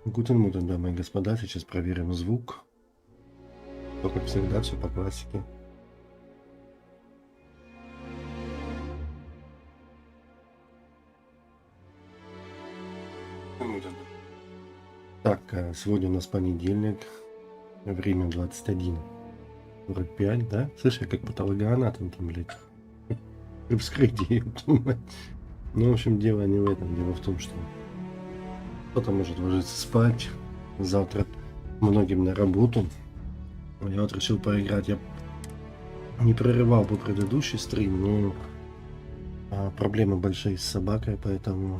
Гутен Мутен, дамы и господа, сейчас проверим звук. То, как всегда, все по классике. Так, сегодня у нас понедельник, время 21:45, да? Слушай, как патологоанатом там, блядь, при вскрытии. Ну, в общем, дело не в этом, дело в том, что кто-то может ложиться спать, завтра многим на работу. Я вот решил поиграть, я не прерывал бы предыдущий стрим, но проблемы большие с собакой, поэтому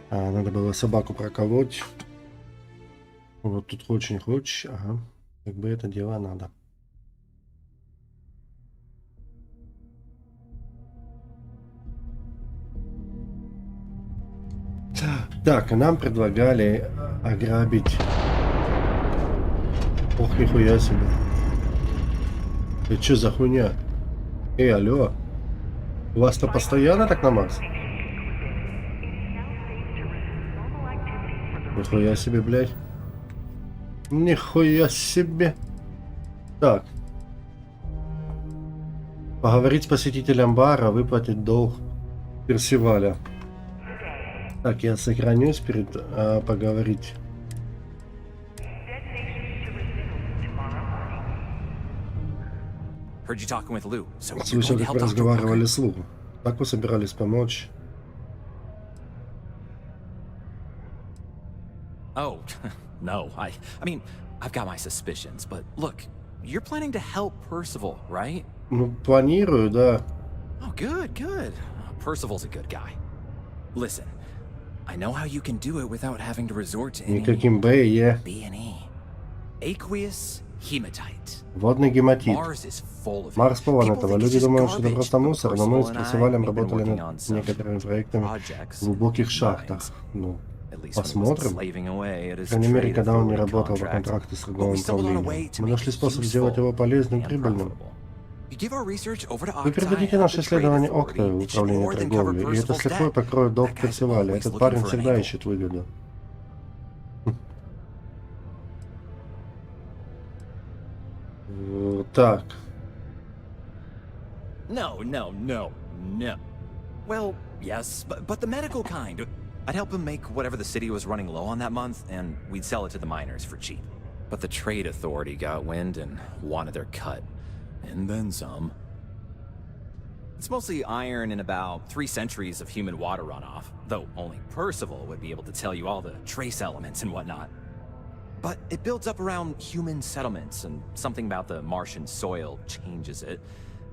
надо было собаку проколоть. Вот тут хочешь не хочешь, ага, как бы это дело надо. Так, нам предлагали ограбить. Ох, нихуя себе. Это что за хуйня? Эй, алло. У вас-то постоянно так на Марс? Нихуя себе, блядь. Нихуя себе. Так. Поговорить с посетителем бара, выплатить долг Персиваля. Так, я сохранюсь перед поговорить. Слышал, как вы разговаривали с Лу. Как вы собирались помочь? Oh, no. I mean, I've got my suspicions, but look, you're planning to help Percival, right? Ну, планирую, да. Oh, good, good. Percival's a good guy. Listen, I know how you can do it without having to resort to any Никаким Б и Е. B&E. Aqueous hematite. Водный гематит. Mars is full of it. Марс полон People этого. think it's Люди just думают, что это garbage, просто but мусор, но мы с Percival and I, Персивалем we've been работали working над on some некоторыми проектами projects в глубоких in шахтах. mines. Ну, At least when he wasn't посмотрим. slaving away at По his крайней мере, trade когда он не authority работал по contract. контракту с But we игровым stumbled on a way управлением. to Мы make нашли it способ сделать его useful полезным, and прибыльным. profitable. You give our research over to Вы Octai передадите at наше the trade исследование authority. Окта в It should управление more than cover торговлей, и это Percival's слегка debt. покроет долг That guy's Персиваля. always Этот looking парень for an всегда angle. ищет выгоду. Так. No. Well, yes, but the medical kind. I'd help him make whatever the city was running low on that month, and we'd sell it to the miners for cheap. But the trade authority got wind and wanted their cut. And then some. It's mostly iron and about 3 centuries of human water runoff, though only Percival would be able to tell you all the trace elements and whatnot. But it builds up around human settlements, and something about the Martian soil changes it,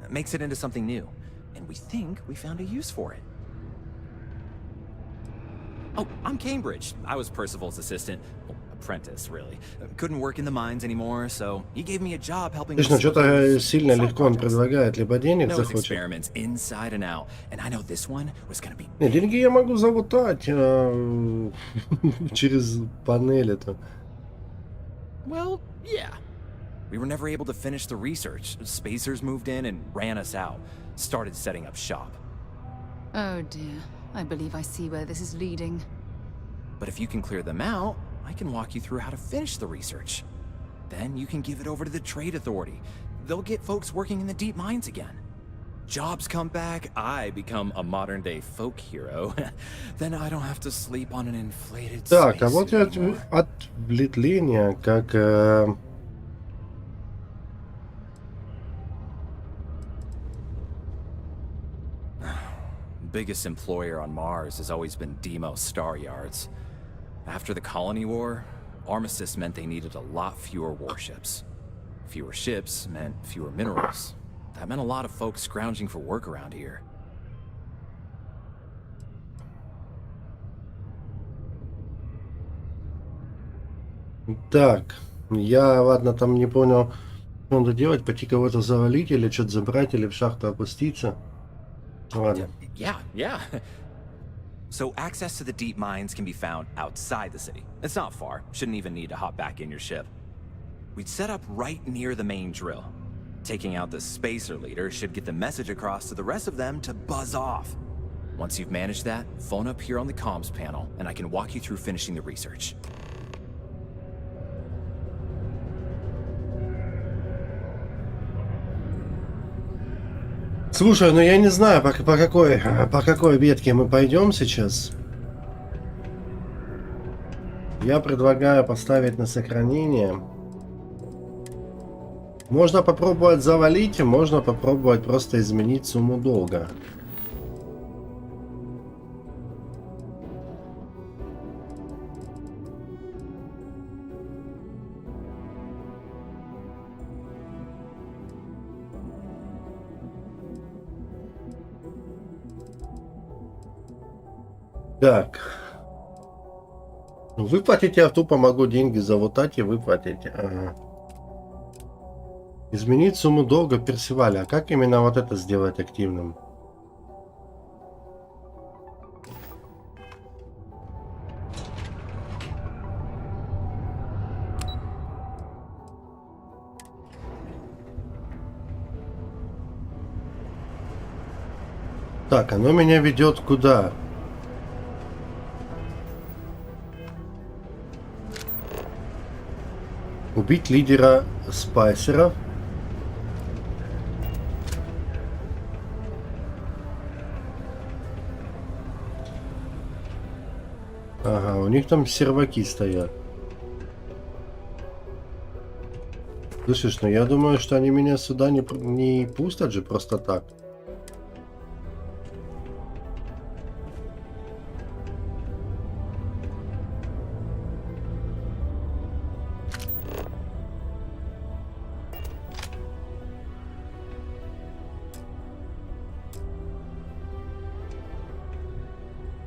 makes it into something new. And we think we found a use for it. Oh, I'm Cambridge. I was Percival's assistant. Well, apprentice, really. Couldn't work in the mines anymore, so he gave me a job helping with Точно, что-то сильно side легко он projects. предлагает, либо денег Knows захочет. experiments inside and out, and I know this one was gonna be. Не, деньги я могу залутать через панель это. Well, yeah. We were never able to finish the research. Spacers moved in and ran us out. Started setting up shop. Oh dear. I believe I see where this is leading. But if you can clear them out, I can walk you through how to finish the research. Then you can give it over to the trade authority. They'll get folks working in the deep mines again. Jobs come back, I become a modern-day folk hero. Then I don't have to sleep on an inflated Так, а вот spacesuit anymore. отвлечение, как Biggest employer on Mars has always been Demo Star Yards. After the Colony War, armistice meant they needed a lot fewer warships. Fewer ships meant fewer minerals. That meant a lot of folks scrounging for work around here. Так, я, ладно, там не понял, что надо делать, пойти кого-то завалить или что-то забрать, или в шахту опуститься. Ладно. Yeah. So access to the deep mines can be found outside the city. It's not far. Shouldn't even need to hop back in your ship. We'd set up right near the main drill. Taking out the spacer leader should get the message across to the rest of them to buzz off. Once you've managed that, phone up here on the comms panel, and I can walk you through finishing the research. Слушай, ну я не знаю, по какой ветке мы пойдем сейчас. Я предлагаю поставить на сохранение. Можно попробовать завалить, можно попробовать просто изменить сумму долга. Так. Выплатить я тупо могу деньги за вот эти выплатить. Ага. Изменить сумму долга Персиваля. А как именно вот это сделать активным? Так, оно меня ведет куда? Убить лидера спайсеров. Ага, у них там серваки стоят. Слышишь, ну я думаю, что они меня сюда не пустят же просто так.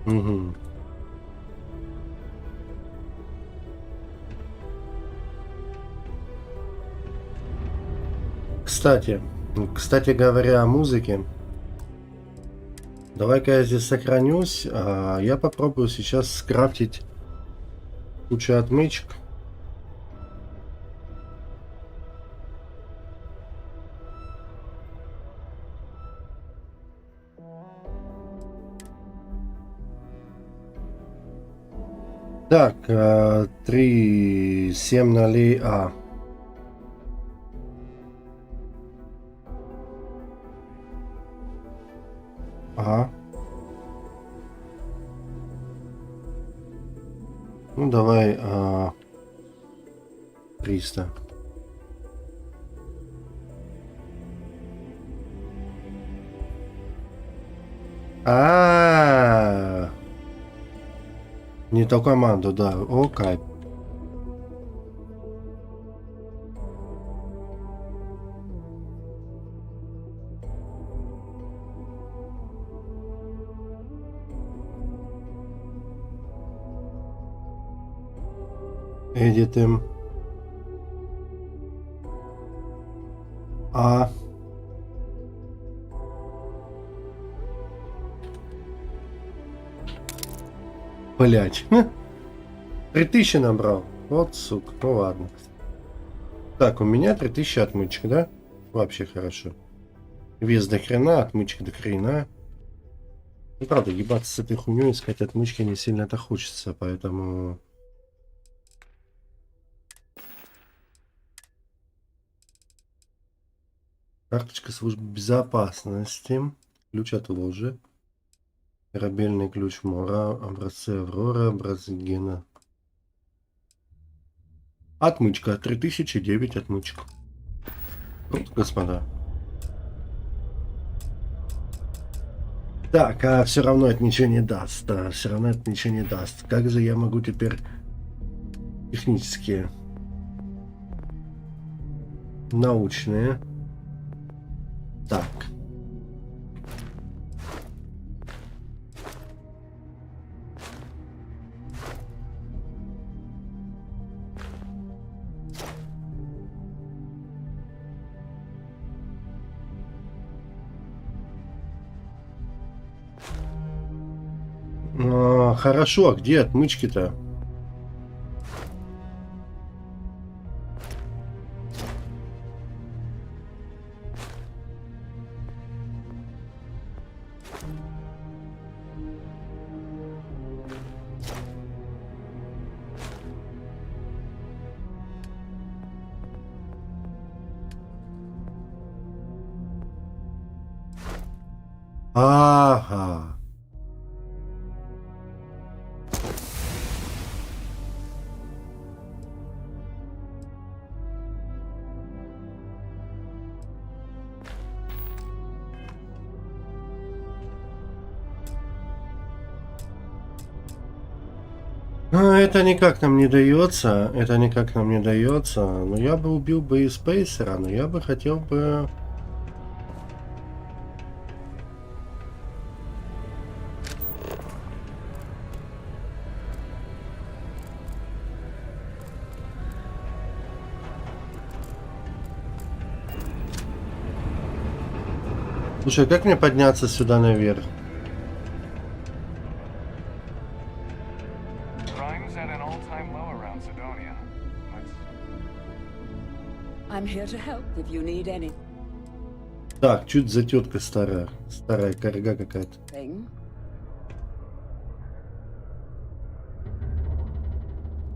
Угу. Кстати говоря о музыке, давай-ка я здесь сохранюсь, а я попробую сейчас скрафтить кучу отмычек. Так, 3, 7 нулей, Ага. Ну, давай 300. А, не ту команду, да. Окей. Эдитим. Блять. 3000 набрал. Вот сука. Ну ладно. Так, у меня 3000 отмычек, да? Вообще хорошо. Вес до хрена, отмычек до хрена. Ну, правда, ебаться с этой хуйней, искать отмычки не сильно-то хочется, поэтому... Карточка службы безопасности. Ключ от ложи. Корабельный ключ Мора. Образцы Аврора. Образцы Гена. Отмычка. 3009 отмычек. Вот, господа. Так, а все равно это ничего не даст. Да, все равно это ничего не даст. Как же я могу теперь технические, научные? Так. Хорошо, а где отмычки-то? Ага. Это никак нам не дается, это никак нам не дается. Но я бы убил бы и Спейсера, но я бы хотел бы... Слушай, как мне подняться сюда наверх? Crime's at an all-time low around Sidonia. I'm here to help if you need anything. Так, чуть за тетка старая. Старая корга какая-то.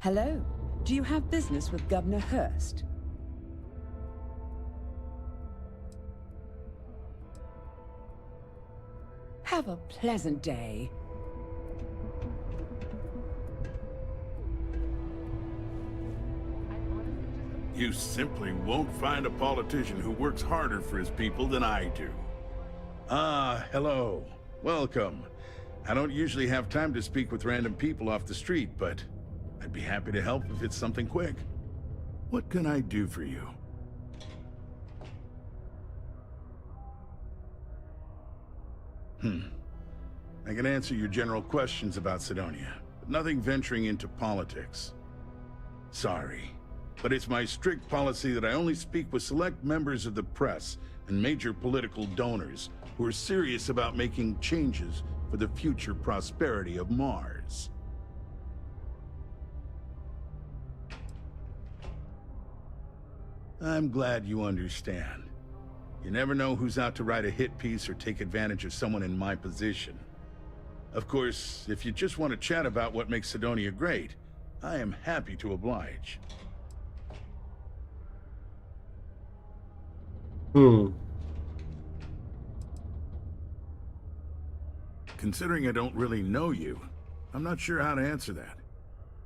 Hello. Do you have business with Governor Hurst? Have a pleasant day. You simply won't find a politician who works harder for his people than I do. Ah, hello. Welcome. I don't usually have time to speak with random people off the street, but I'd be happy to help if it's something quick. What can I do for you? I can answer your general questions about Sidonia, but nothing venturing into politics. Sorry. But it's my strict policy that I only speak with select members of the press and major political donors who are serious about making changes for the future prosperity of Mars. I'm glad you understand. You never know who's out to write a hit piece or take advantage of someone in my position. Of course, if you just want to chat about what makes Sidonia great, I am happy to oblige. Considering I don't really know you, I'm not sure how to answer that.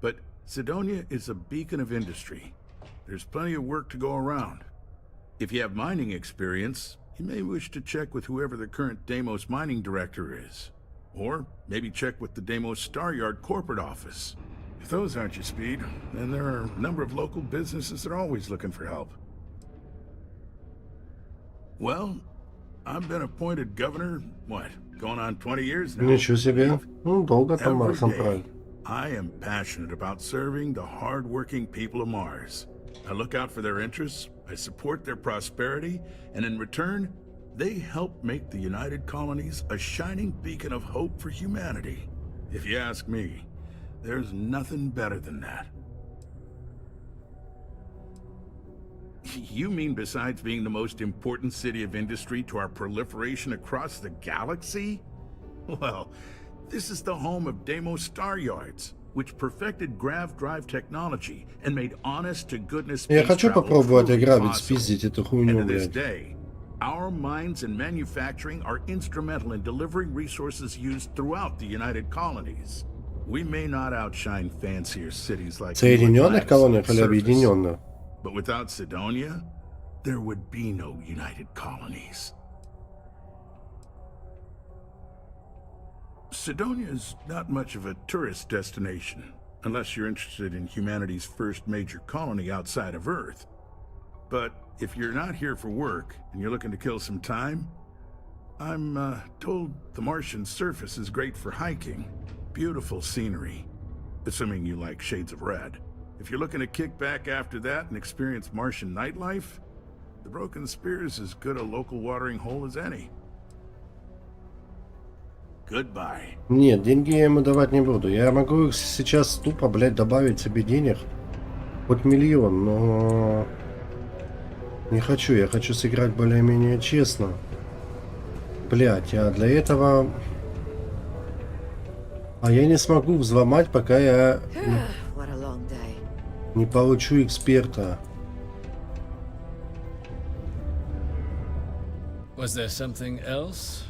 But Sidonia is a beacon of industry. There's plenty of work to go around. If you have mining experience, you may wish to check with whoever the current Deimos mining director is. Or maybe check with the Deimos Staryard corporate office. If those aren't your speed, then there are a number of local businesses that are always looking for help. Well, I've been appointed governor, what, going on 20 years now? Ничего себе. Долго там Every Марсом day, правит. I am passionate about serving the hard-working people of Mars. I look out for their interests, I support their prosperity, and in return, they help make the United Colonies a shining beacon of hope for humanity. If you ask me, there's nothing better than that. You mean besides being the most important city of industry to our proliferation across the galaxy? Well, this is the home of Deimos Staryards, which perfected grav drive technology and made honest-to-goodness Я space хочу travel попробовать truly ограбить, possible. спиздить эту And хуйню, to this блядь. day, our mines and manufacturing are instrumental in delivering resources used throughout the United Colonies. We may not outshine fancier cities like Соединенных колониях или surface, объединенных? but without Sidonia, there would be no United Colonies. Sidonia is not much of a tourist destination, unless you're interested in humanity's first major colony outside of Earth. But if you're not here for work, and you're looking to kill some time, I'm told the Martian surface is great for hiking. Beautiful scenery, assuming you like shades of red. If you're looking to kick back after that and experience Martian nightlife, the Broken Spear is as good a local watering hole as any. Goodbye. Нет, деньги я ему давать не буду. Я могу их сейчас тупо, блядь, добавить себе денег. Хоть миллион, но... Не хочу, я хочу сыграть более-менее честно. Блядь, а для этого... А я не смогу взломать, пока я What a long day. не получу эксперта. Was there something else?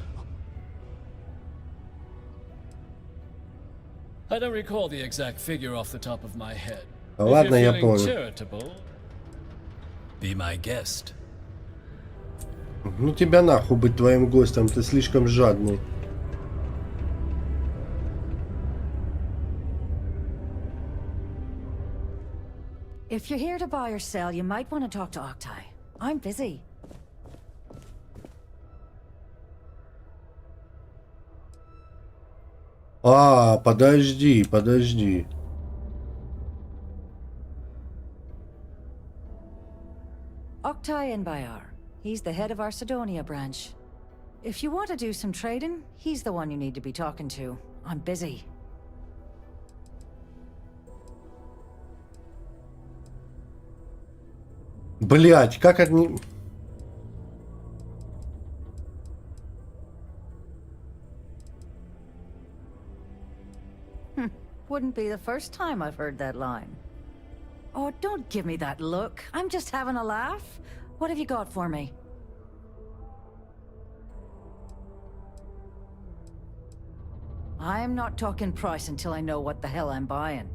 I don't recall the exact figure off the top of my head. Ладно, If я you're feeling понял. charitable, be my guest. Ну тебя нахуй быть твоим гостем, ты слишком жадный. If you're here to buy or sell, you might want to talk to Octai. I'm busy. А, подожди, подожди. Octai Bayar. He's the head of our Sidonia branch. If you want to do some trading, he's the one you need to be talking to. I'm busy. Блять, как они... Wouldn't be the first time I've heard that line. Oh, don't give me that look. I'm just having a laugh. What have you got for me? I'm not talking price until I know what the hell I'm buying.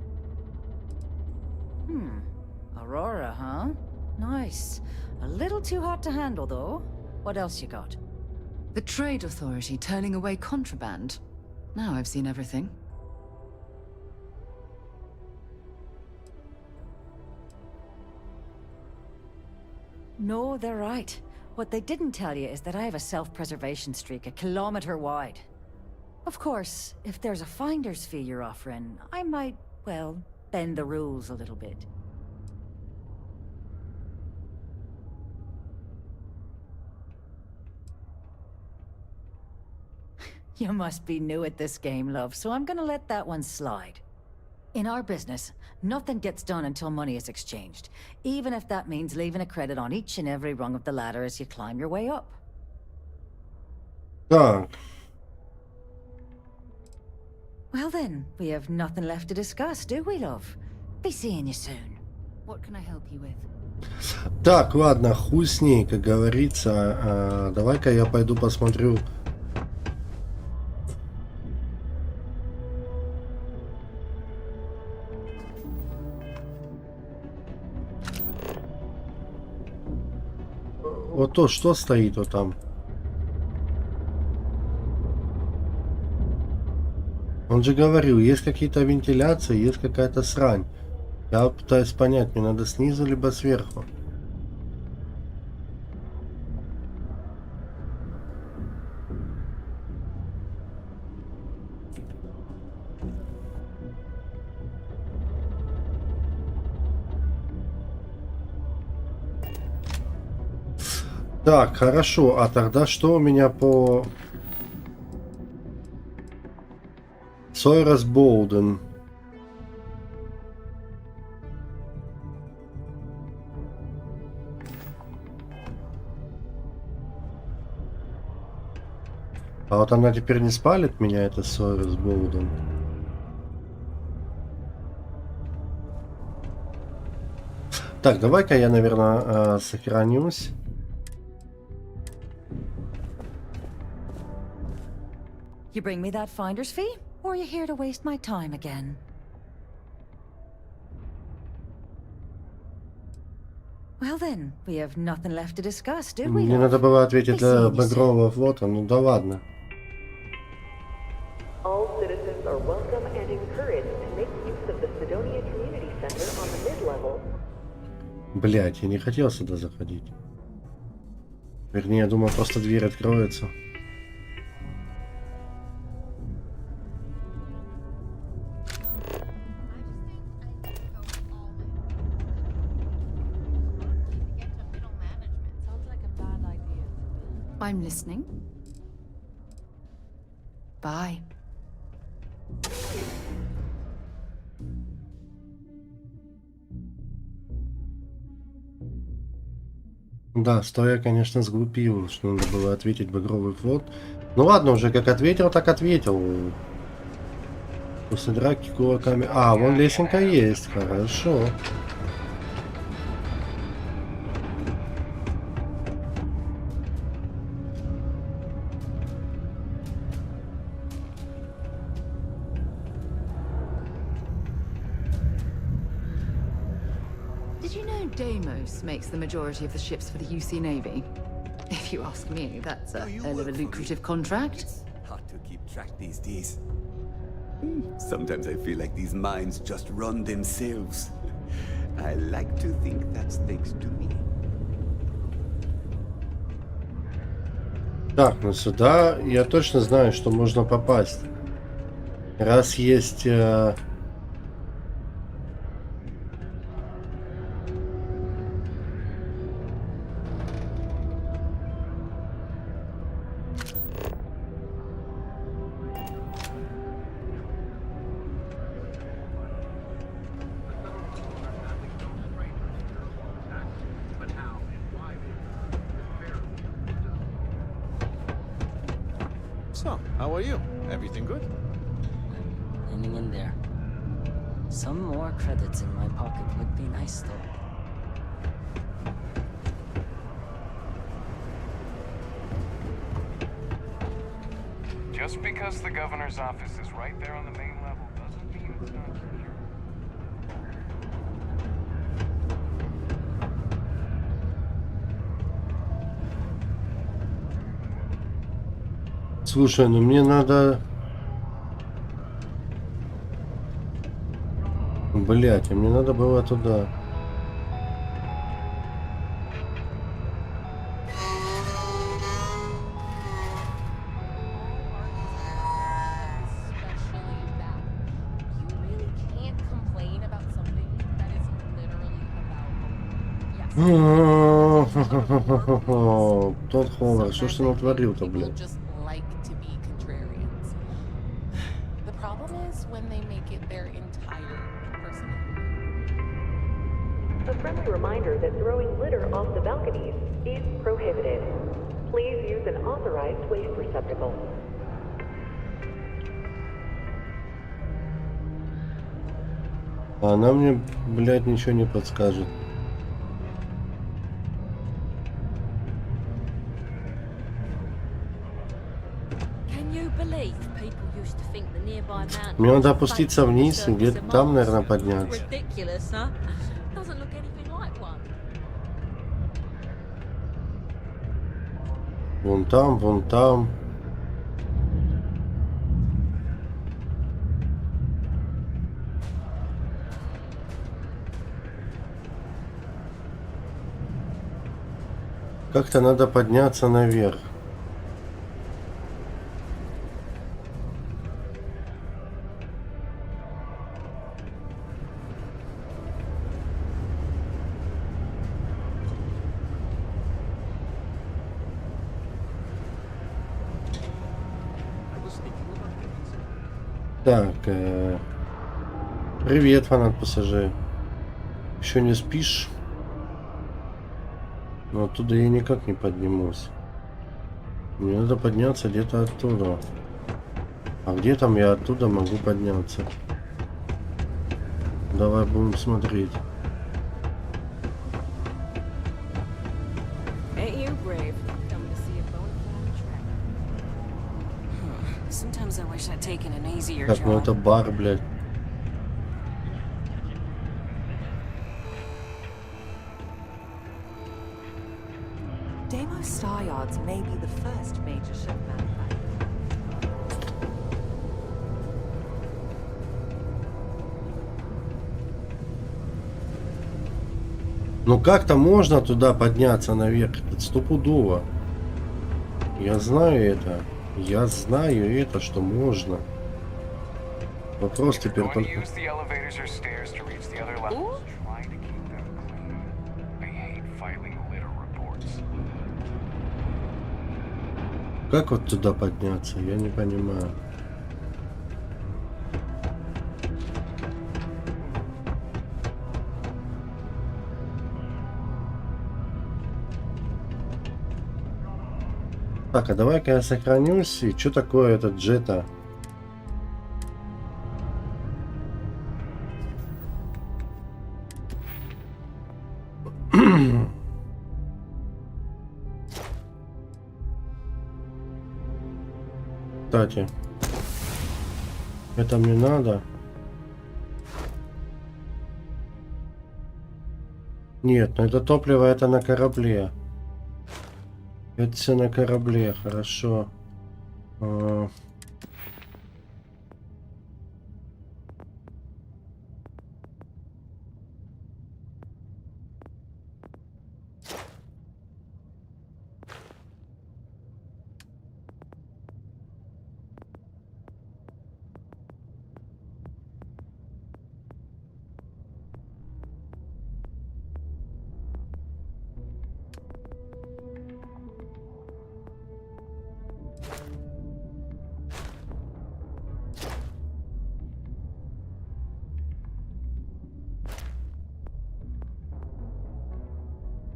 Aurora, huh? Nice. A little too hot to handle, though. What else you got? The Trade Authority turning away contraband. Now I've seen everything. No, they're right. What they didn't tell you is that I have a self-preservation streak a kilometer wide. Of course, if there's a finder's fee you're offering, I might, well, bend the rules a little bit. You must be new at this game, love, so I'm gonna let that one slide. In our business, nothing gets done until money is exchanged, even if that means leaving a credit on each and every rung of the ladder as you climb your way up. Так, Well then, we have nothing left to discuss, do we, love? Be seeing you soon. What can I help you with? так, ладно, хуй с ней, как говорится. Давай-ка я пойду посмотрю. Вот то, что стоит вот там. Он же говорил, есть какие-то вентиляции, есть какая-то срань. Я пытаюсь понять, мне надо снизу либо сверху. Так, хорошо. А тогда что у меня по... Сойрас Болден. А вот она теперь не спалит меня, это Сойрас Болден. Так, давай-ка я, наверное, сохранюсь. You bring me that finder's fee, or are you here to waste my time again? Well then, we have nothing left to discuss, do we? Мне love? надо было ответить Be seeing you soon. Багрового флота, ну да ладно. All citizens are welcome and encouraged to make use of the Sidonia Community Center on the mid-level. Блять, я не хотел сюда заходить. Вернее, я думал, просто дверь откроется. I'm listening. Bye. Да, стоя, конечно, сглупил, что надо было ответить Багровый флот. Ну ладно, уже как ответил, так ответил. После драки кулаками. А, вон лесенка есть, хорошо. Did you know Deimos makes the majority of the ships for the UC Navy? If you ask me, that's a hell of a lucrative contract. Hard to keep track these days. Sometimes I feel like these mines just run themselves. I like to think that's thanks to me. Так, ну сюда я точно знаю, что можно попасть. Раз есть... So, how are you? Everything good? Hanging in there. Some more credits in my pocket would be nice, though. Just because the governor's office is right there on the main level doesn't mean it's not secure. Слушай, ну мне надо... Блять, а мне надо было туда. Тот Ховард, что ж ты натворил-то, блядь? A friendly reminder that throwing litter off the balconies is prohibited. Please use an authorized waste receptacle. Она мне, блядь, ничего не подскажет. Мне надо опуститься вниз и где-то там, наверное, подняться. Вон там, вон там. Как-то надо подняться наверх. Так, привет, фанат пассажир. Еще не спишь? Но оттуда я никак не поднимусь. Мне надо подняться где-то оттуда. А где там я оттуда могу подняться? Давай будем смотреть. Так, ну это бар, блядь. Deimos Star Yards may be the first major ship manufacturer. Ну как-то можно туда подняться наверх, это стопудово. Я знаю это. Я знаю это, что можно. Вопрос теперь только... Как вот туда подняться? Я не понимаю. Так, а давай-ка я сохранюсь. И что такое этот джета? Кстати, это мне надо. Нет, но это топливо, это на корабле. Это все на корабле, хорошо.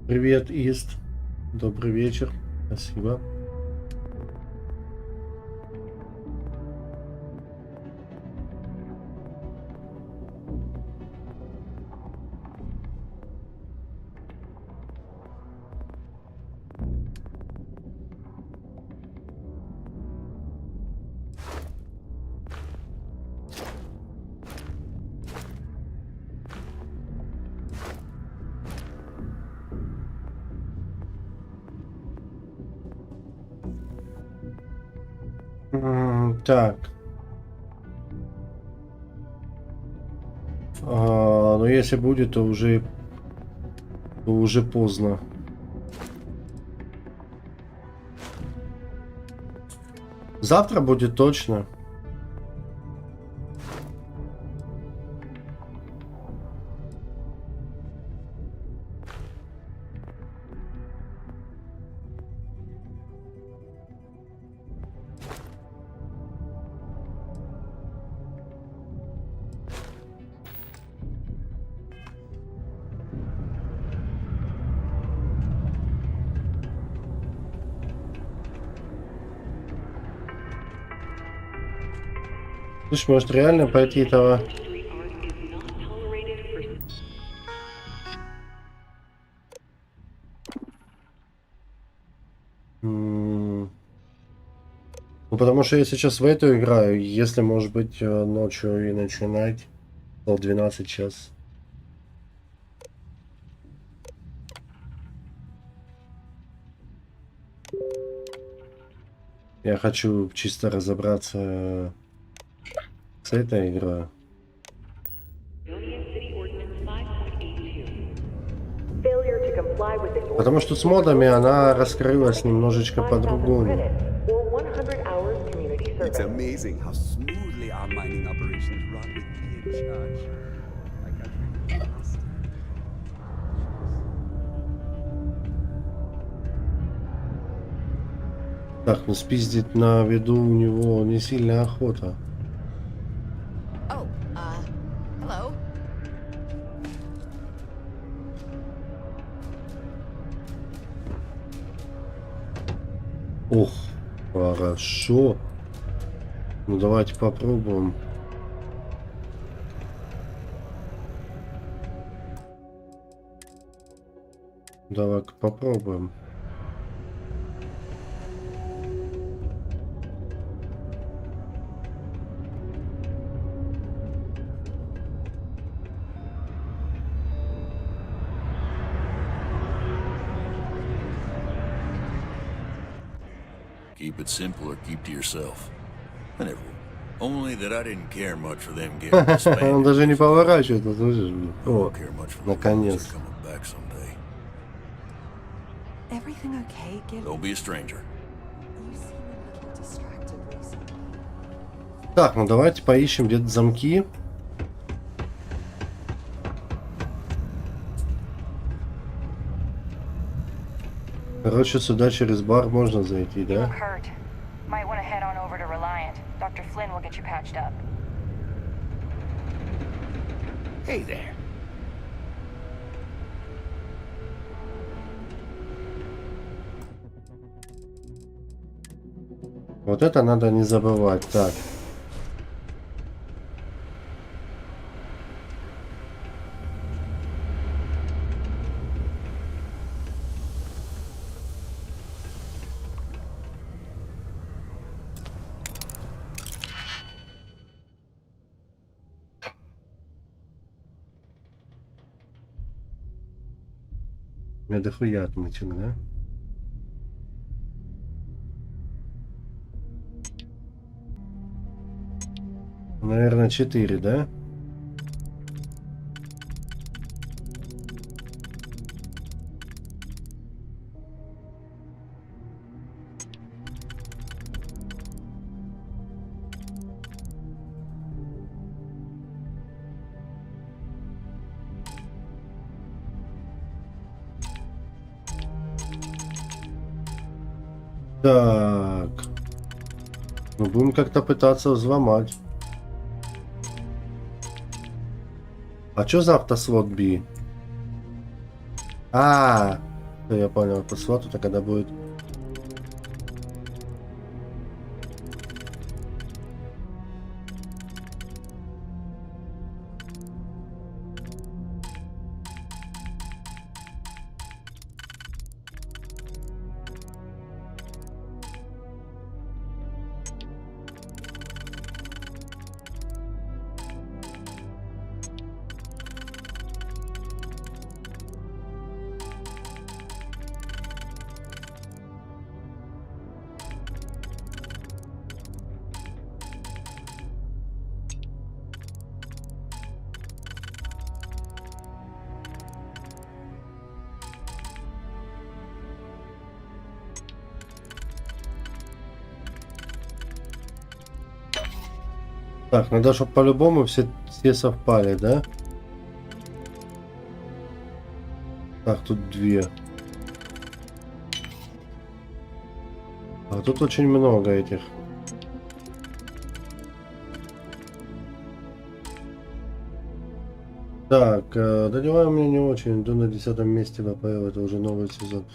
Привет, Ист. Добрый вечер. Спасибо. Так. Но если будет, то уже поздно. Завтра будет точно. Слушай, может реально пойти этого... Ну, потому что я сейчас в эту играю, если, может быть, ночью и начинать, пол 12 час. Я хочу чисто разобраться с этой игрой. Потому что с модами она раскрылась немножечко по-другому. It's amazing how smoothly our mining operations run with me in charge. I can't really trust. Так, ну спиздить на виду у него не сильная охота. Hello. Ох, хорошо. Ну давайте попробуем. Давай-ка попробуем. Keep it simple or keep to yourself. I never. Only that I didn't care much for them getting expanded. Он даже не поворачивается, слышишь? О, наконец. Everything okay, Gil? Don't be a stranger. You seem a little distracted recently. Так, ну давайте поищем где-то замки. Короче, сюда через бар можно зайти, да? Might want to head on over to Reliant. Dr. Flynn will get you patched up. Hey there. Вот это надо не забывать. Так. Я дохуя отмычек, да? Наверное, 4, да? Так. Ну, будем как-то пытаться взломать. А что за автослот B? А, я понял, автослот это когда будет. Так, надо, чтобы по-любому все совпали, да? Так, тут 2. А тут очень много этих. Так, доделай у меня не очень. Иду на 10 месте ВПЛ, это уже новый сезон.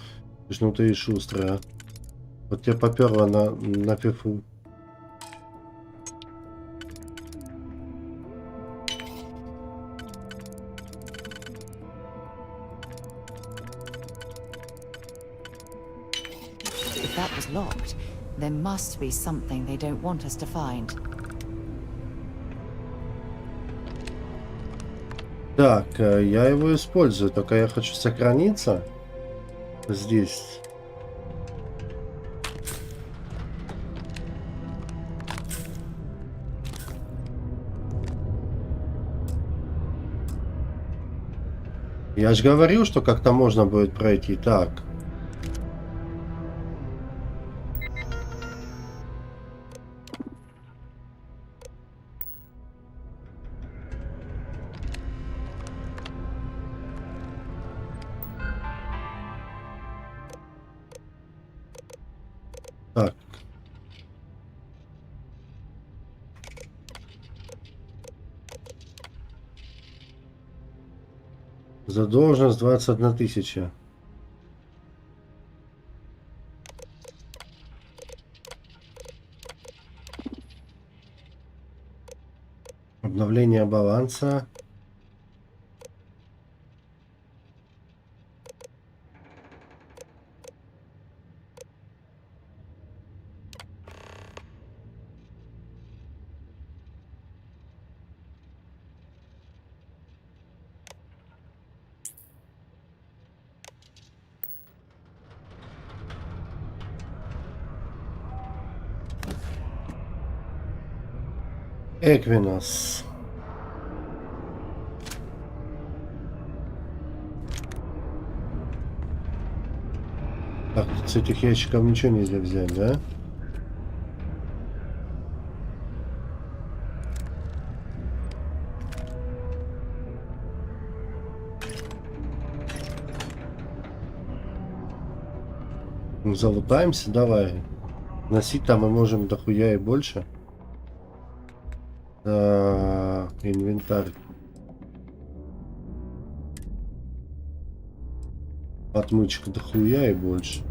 Ну ты и шустрый, а. Вот тебе поперло на фифу. If that was locked, there must be something they don't want us to find. Так, я его использую, только я хочу сохраниться здесь. Я же говорил, что как-то можно будет пройти. Так. Так. Задолженность 21 000. Обновление баланса. Эквинос. Так, с этих ящиков ничего нельзя взять, да? Ну, залутаемся, давай. Носить там мы можем дохуя и больше. Инвентарь. Отмычка дохуя и больше.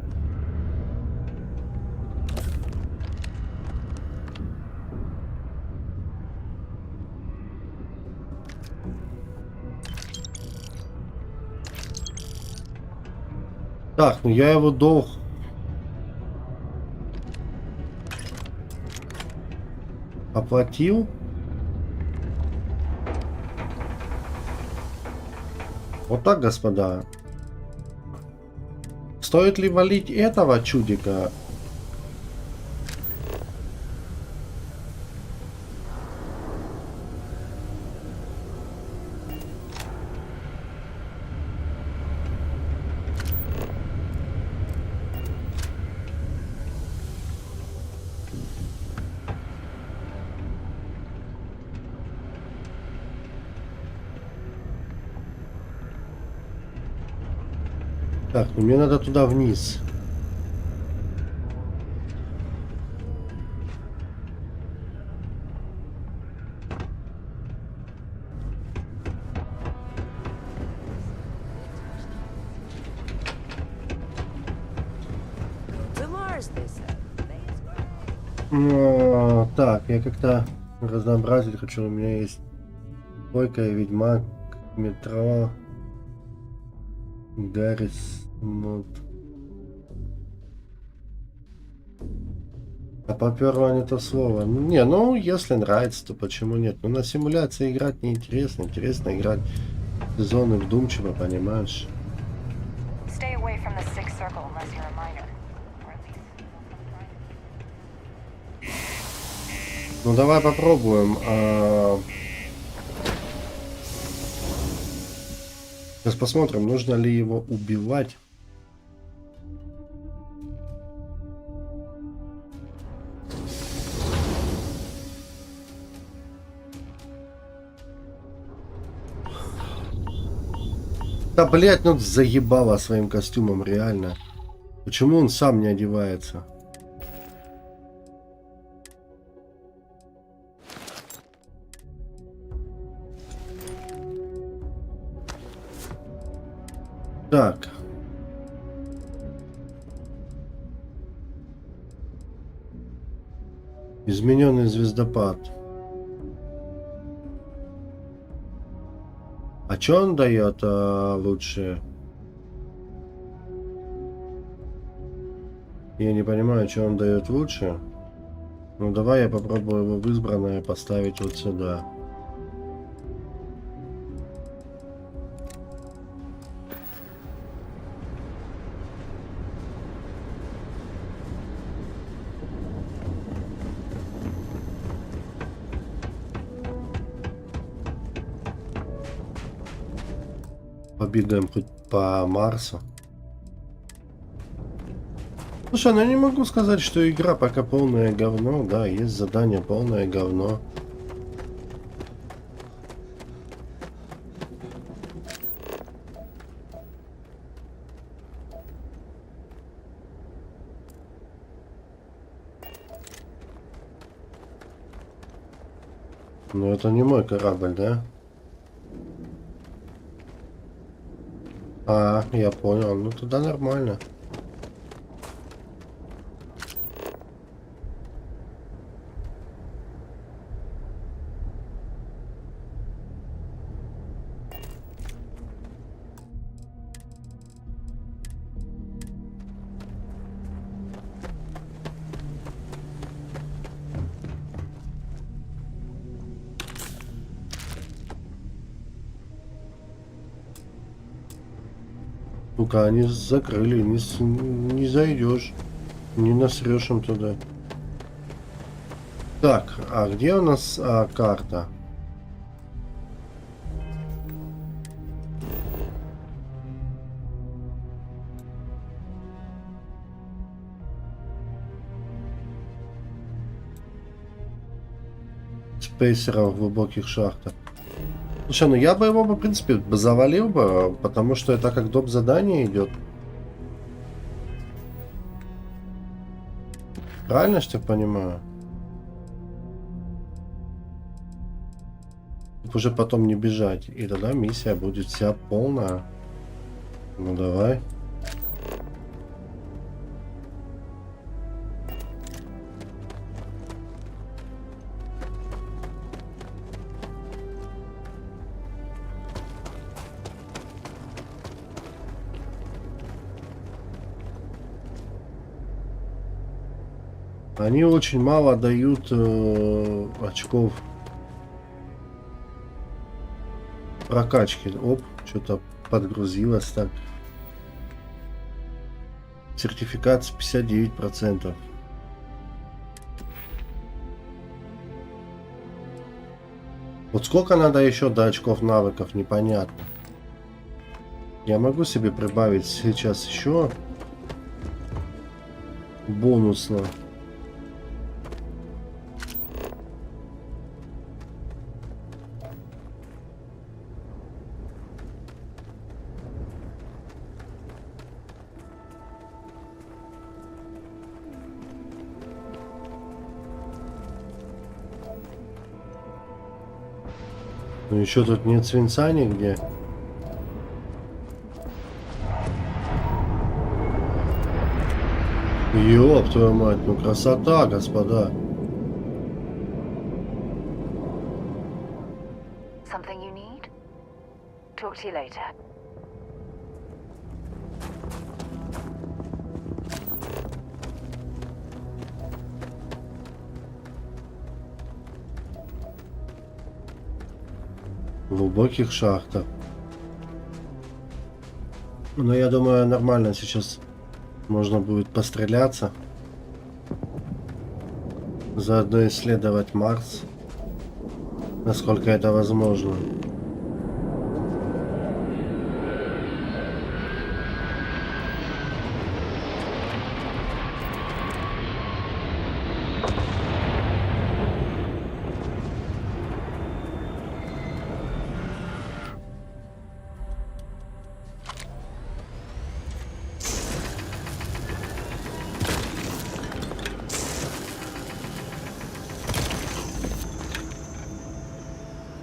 Так, ну я его долг. Оплатил. Вот так, господа. стоит ли валить этого чудика? Так, ну мне надо туда вниз. Так, я как-то разнообразить хочу. У меня есть Койка, Ведьмак, Метро, Гаррис, вот. А поперло не то слово. Ну, не, ну если нравится, то почему нет? Ну на симуляции играть неинтересно. Интересно играть в сезоны вдумчиво, понимаешь? Stay away from the sixth circle unless you're a minor. Ну давай попробуем. Сейчас посмотрим, нужно ли его убивать. Да, блять, ну заебало своим костюмом, реально. Почему он сам не одевается? Так. Измененный звездопад. А что он дает лучше? Я не понимаю, что он дает лучше. Ну давай я попробую его в избранное поставить вот сюда. Побегаем хоть по Марсу. Слушай, ну я не могу сказать, что игра пока полное говно. Да, есть задание полное говно. Но это не мой корабль, да? А, я понял. Ну туда нормально. Сука, они закрыли, не зайдешь, не насрешь им туда. Так, а где у нас карта? Спейсеров в глубоких шахтах. Слушай, ну я бы его, в принципе, завалил бы, потому что это как доп. Задание идет. Правильно, что я понимаю? Уже потом не бежать. И тогда миссия будет вся полная. Ну давай. Они очень мало дают очков прокачки. Оп, что-то подгрузилось так. Сертификация 59%. Вот сколько надо еще до очков навыков, непонятно. Я могу себе прибавить сейчас еще бонусно. Ну еще тут нет свинца нигде. Ёб твою мать, ну красота, господа. Something you need? Talk to you later. В глубоких шахтах. Но я думаю, нормально сейчас можно будет постреляться. Заодно исследовать Марс. Насколько это возможно.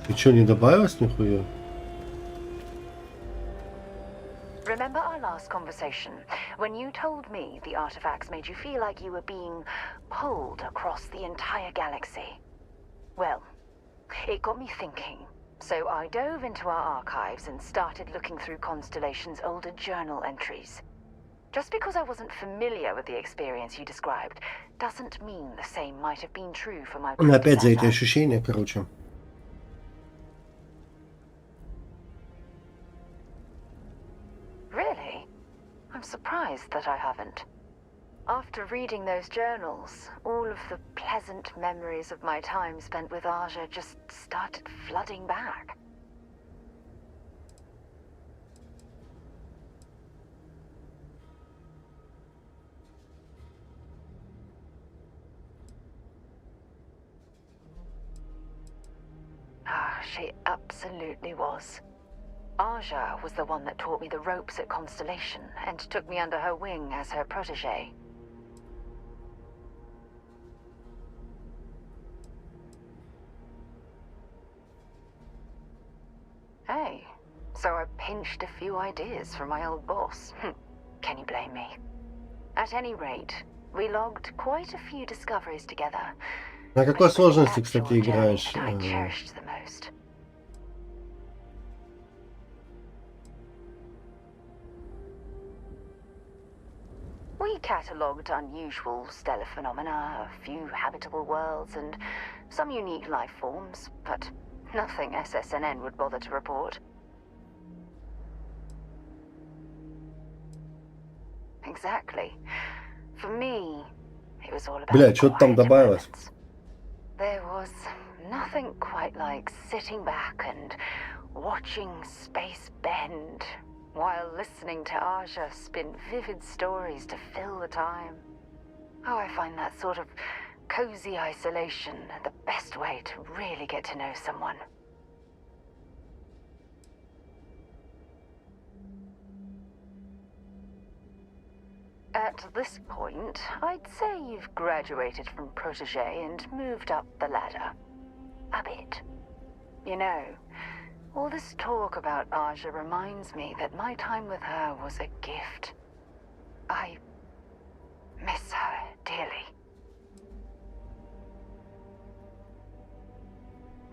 Ты что, не добавилось нихуя? Remember our last conversation, when you told me the artifacts made you feel like you were being pulled across the entire galaxy? Well, it got me thinking. So I dove into our archives and started looking through Constellation's older journal entries. Just because I wasn't familiar with the experience you described, doesn't mean the same might have been true for my Опять за эти predecessor. ощущения, короче. Really? I'm surprised that I haven't. After reading those journals, all of the pleasant memories of my time spent with Aja just started flooding back. Ah, she absolutely was. Aja was the one that taught me the ropes at Constellation and took me under her wing as her protege. Hey, so I pinched a few ideas from my old boss. Can you blame me? At any rate, we logged quite a few discoveries together. На какой сложности, кстати, играешь? I cherished the most. We catalogued unusual stellar phenomena, a few habitable worlds, and some unique life forms, but nothing SSNN would bother to report. Exactly. For me, it was all about Бля, что там добавилось? There was nothing quite like sitting back and watching space bend while listening to Aja spin vivid stories to fill the time. Oh, I find that sort of cozy isolation the best way to really get to know someone. At this point, I'd say you've graduated from protege and moved up the ladder. A bit. You know, all this talk about Aja reminds me that my time with her was a gift. I miss her dearly.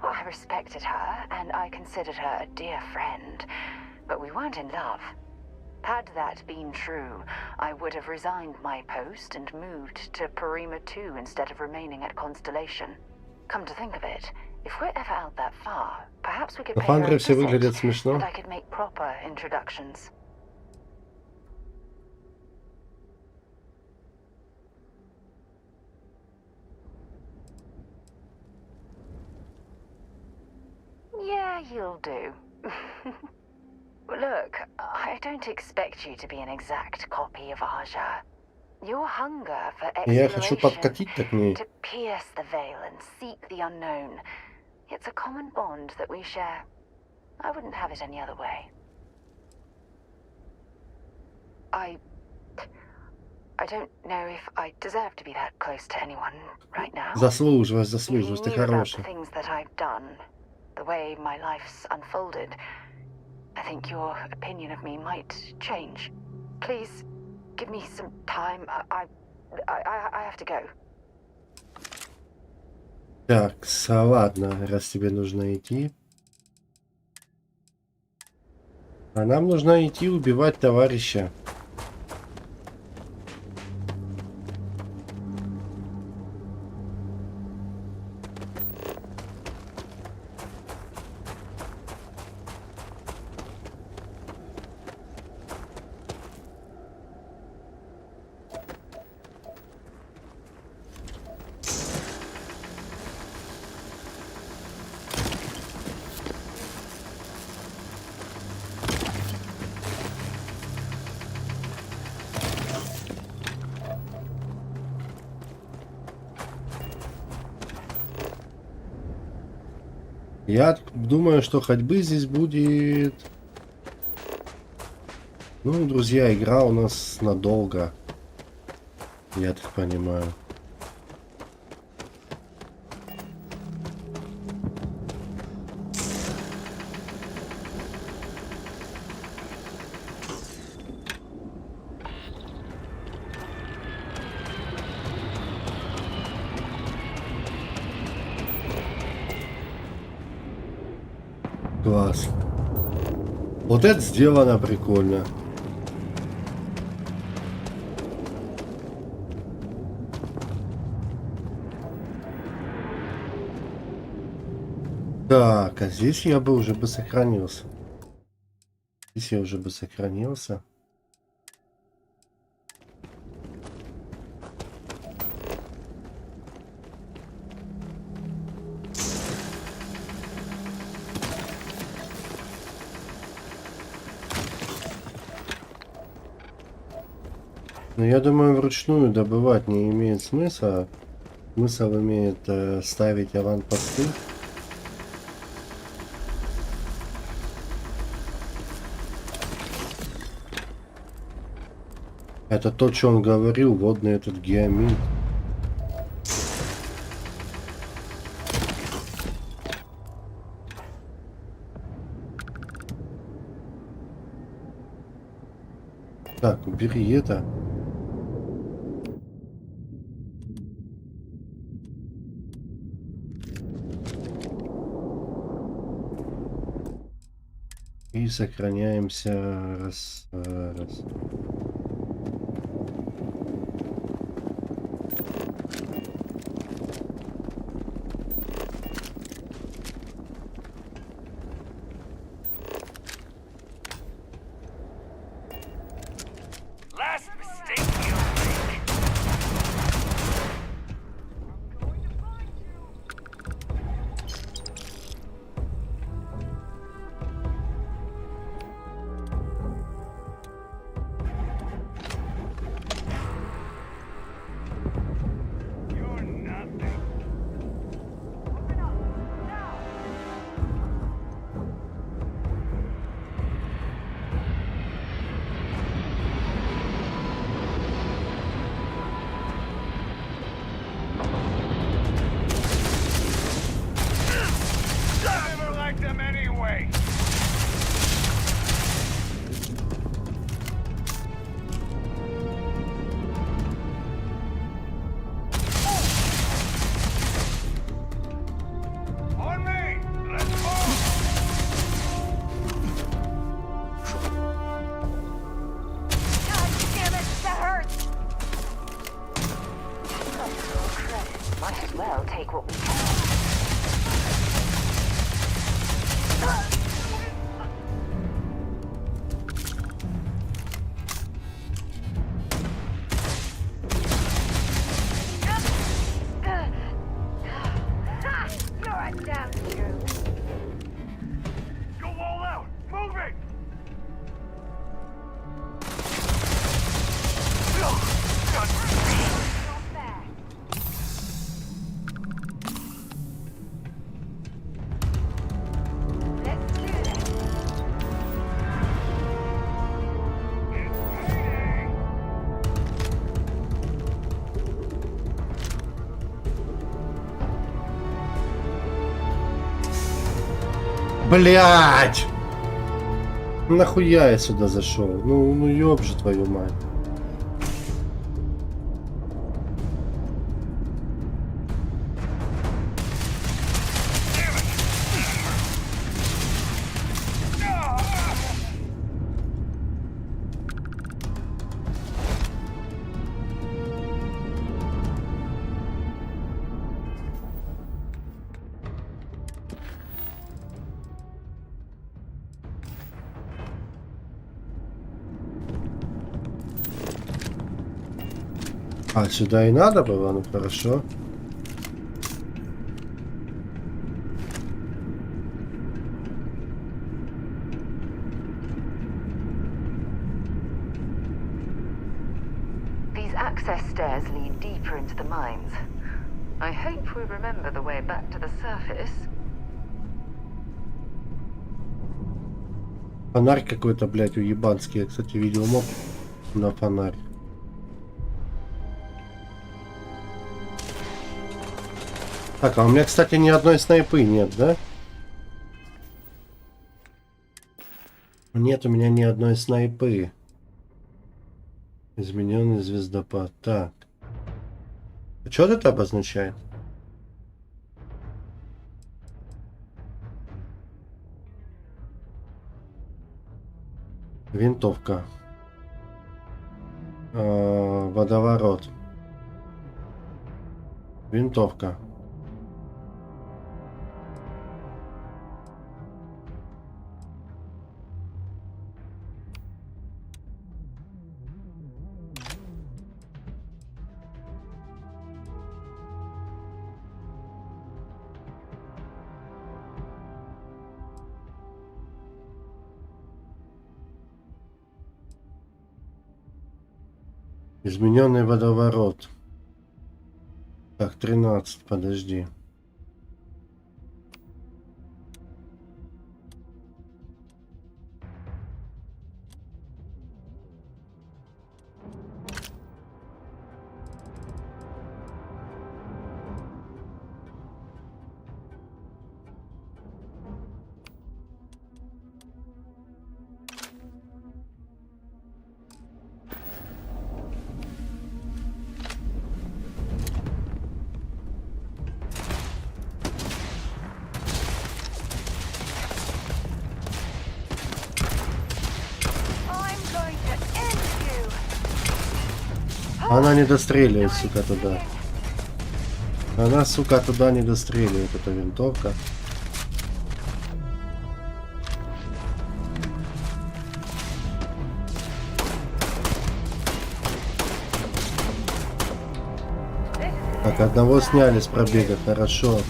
Well, I respected her, and I considered her a dear friend, but we weren't in love. Had that been true, I would have resigned my post and moved to Parima 2 instead of remaining at Constellation. Come to think of it, if we're ever out that far, perhaps we could pay her a все выглядят visit, смешно. and I could make proper introductions. Yeah, you'll do. Look, I don't expect you to be an exact copy of Aja. Your hunger for Я хочу exploration, подкатить-то к ней. to pierce the veil and seek the unknown. It's a common bond that we share. I wouldn't have it any other way. I don't know if I deserve to be that close to anyone right now. Заслуживаешь, If you заслуживаешь, ты knew about the хороший. things that I've done, the way my life's unfolded, I think your opinion of me might change. Please, give me some time. I have to go. Так, ладно, раз тебе нужно идти. А нам нужно идти убивать товарища. Я думаю, что ходьбы здесь будет... Ну, друзья, игра у нас надолго. Я так понимаю. Класс. Вот это сделано прикольно. Так, а здесь я бы уже бы сохранился. Здесь я уже бы сохранился. Но я думаю, вручную добывать не имеет смысла. Смысл имеет ставить аванпосты. Это то, что он говорил, водный этот геомин. Так, убери это. И сохраняемся раз. Last mistake you make. You're nothing. Open up now. I never liked them anyway. On me! Let's move! God damn it, that hurts! Oh, credit. Might as well take what we can. You're a damn Jew. Блять! Нахуя я сюда зашел? Ну ёб же твою мать. А, сюда и надо было? Ну хорошо. These access stairs lead deeper into the mines. I hope we remember the way back to the surface. Фонарь какой-то, блядь, уебанский. Я, кстати, видел моб на фонарь. Так, а у меня, кстати, ни одной снайпы нет, да? Нет у меня ни одной снайпы. Измененный звездопад. Так. А что это обозначает? Винтовка. Водоворот. Винтовка. Измененный водоворот. Так, 13, подожди. Она не достреливает, сука, туда. Она, сука, туда не достреливает, эта винтовка. Так, одного сняли с пробега, хорошо.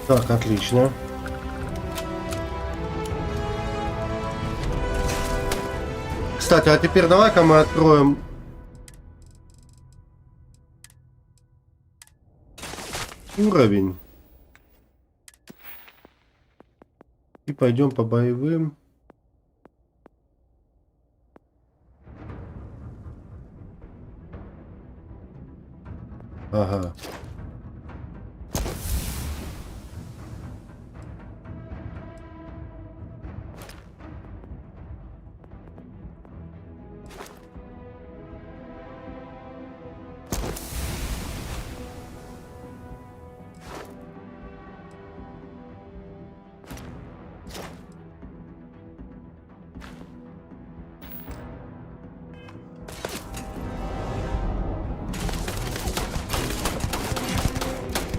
Так, отлично. Кстати, а теперь давай-ка мы откроем уровень и пойдем по боевым. Ага.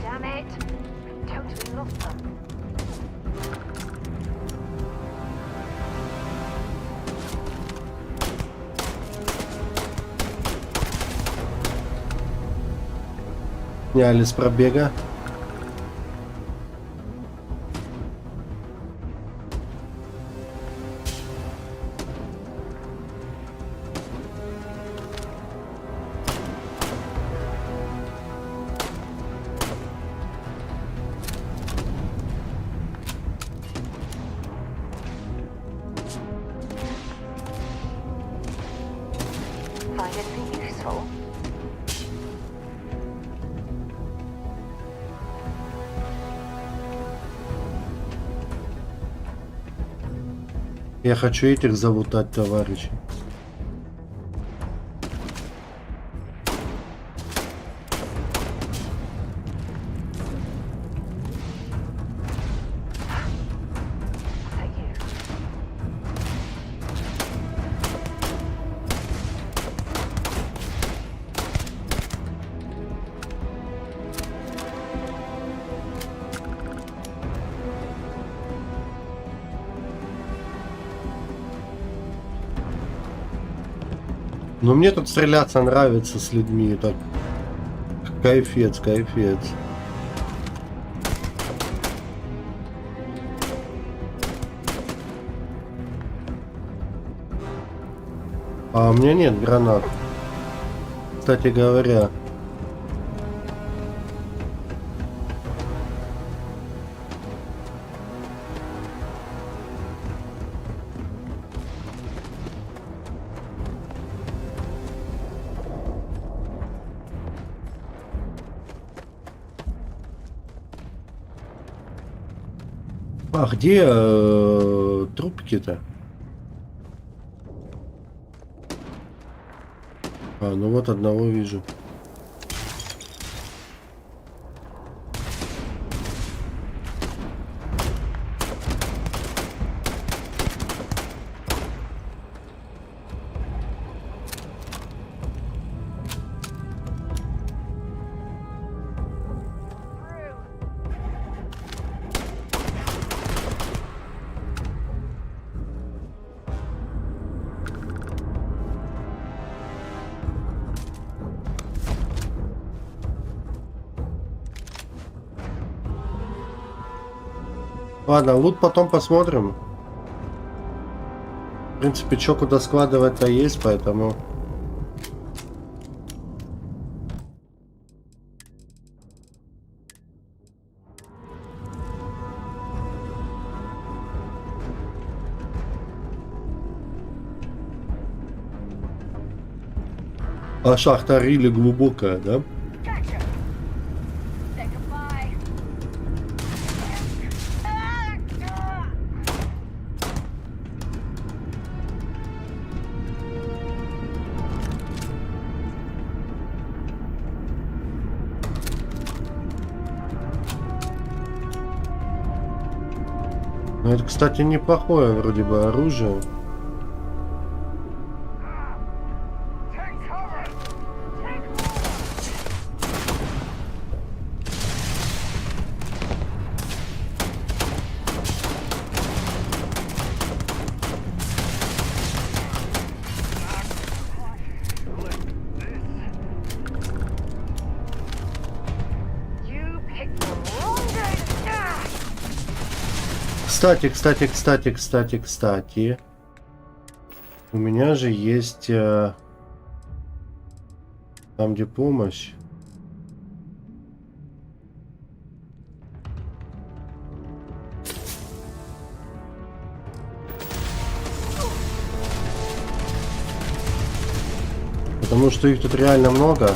Damn it! Totally lost them. Сняли с пробега. Find anything useful? Я хочу этих залутать, товарищи. Но мне тут стреляться нравится с людьми, так кайфец, кайфец. А у меня нет гранат. Кстати говоря. А где трубки-то? А, ну вот одного вижу. Ладно, лут потом посмотрим. В принципе, что куда складывать-то есть, поэтому... А шахта рили глубокая, да? Ну, это, кстати, неплохое вроде бы оружие. Кстати. У меня же есть там, где помощь. Потому что их тут реально много.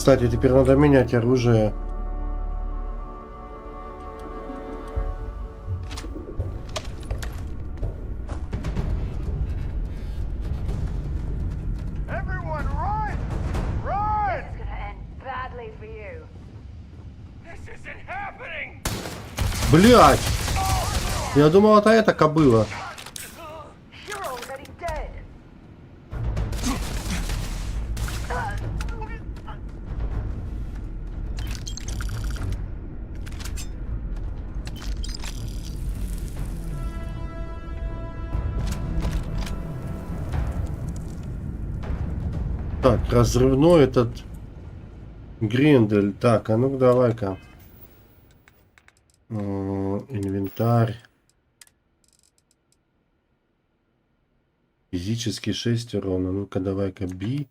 Кстати, теперь надо менять оружие. Everyone, run! Run! This is gonna end badly for you. This isn't happening! Блять! Я думал, это кобыла. You're already dead. Так, разрывной этот Гриндель. Так, а ну давай-ка. Инвентарь. Физический 6 урона. Ну-ка, давай-ка би.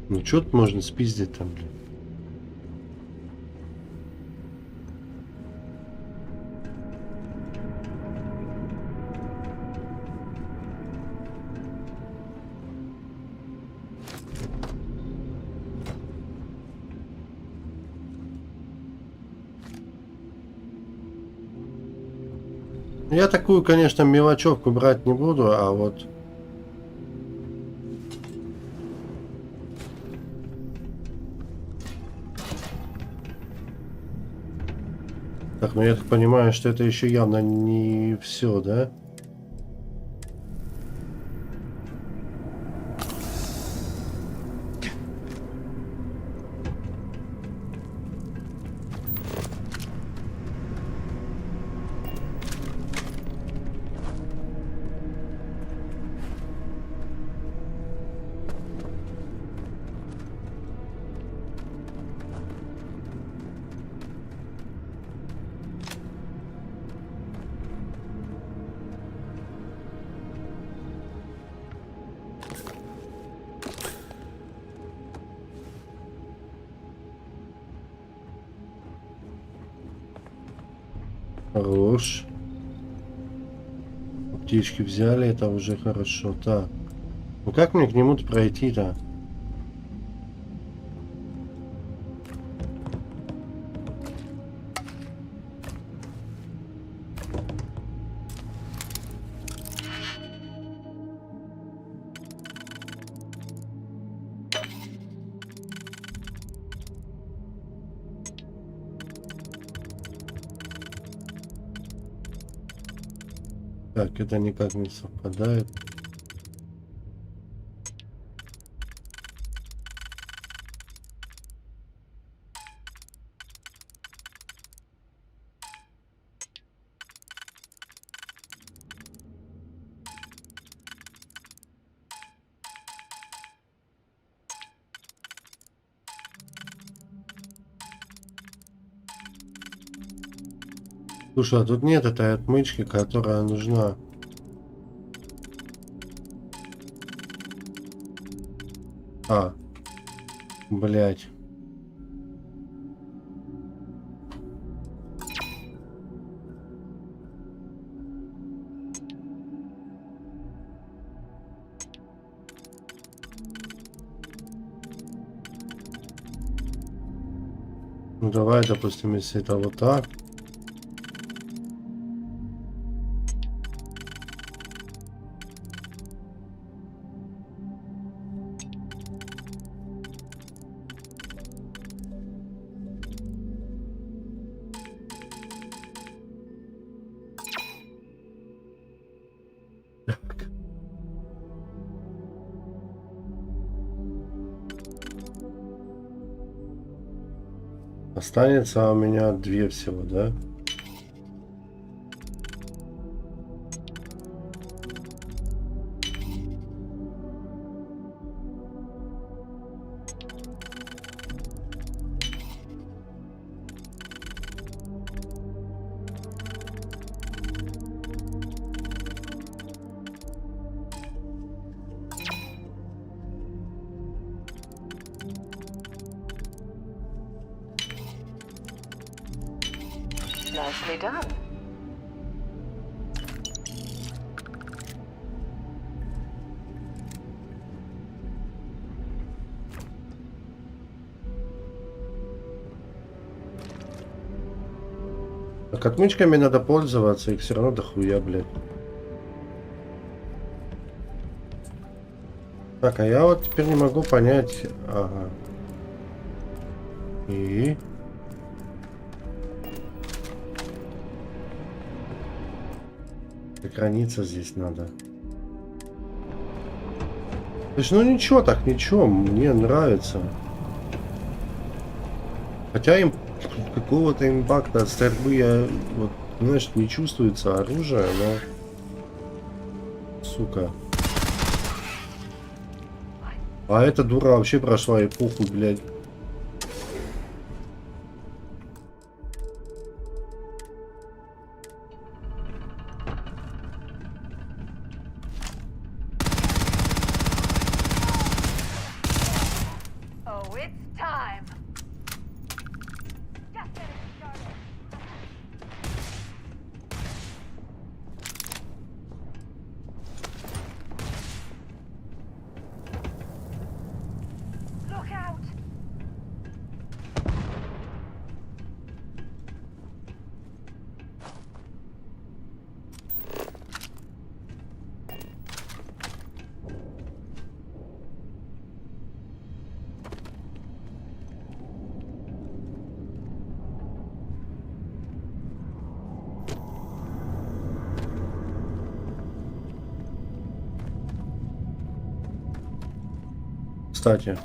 Ну, что тут можно спиздить там, блин? Я такую, конечно, мелочевку брать не буду, а вот... Так, ну я так понимаю, что это еще явно не все, да? Хорош. Птички взяли, это уже хорошо. Так. Ну как мне к нему-то пройти-то? Так, это никак не совпадает. Слушай, а тут нет этой отмычки, которая нужна. А, блять. Ну давай, допустим, если это вот так. Останется у меня 2 всего, да? Nicely done. Так, отмычками надо пользоваться, их все равно дохуя, блядь. Так, а я вот теперь не могу понять... Ага. И... Сохраниться здесь надо. То есть, ну ничего так, ничего, мне нравится. Хотя им какого-то импакта от стрельбы я, вот, знаешь, не чувствуется оружие, но... Сука. А эта дура вообще прошла эпоху, блядь. Кстати.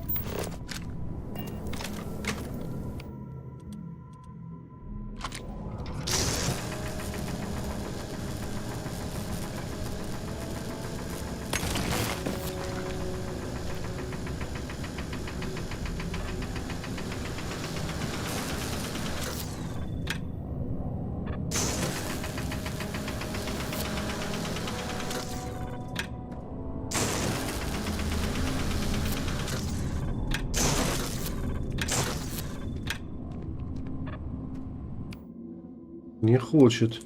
Не хочет.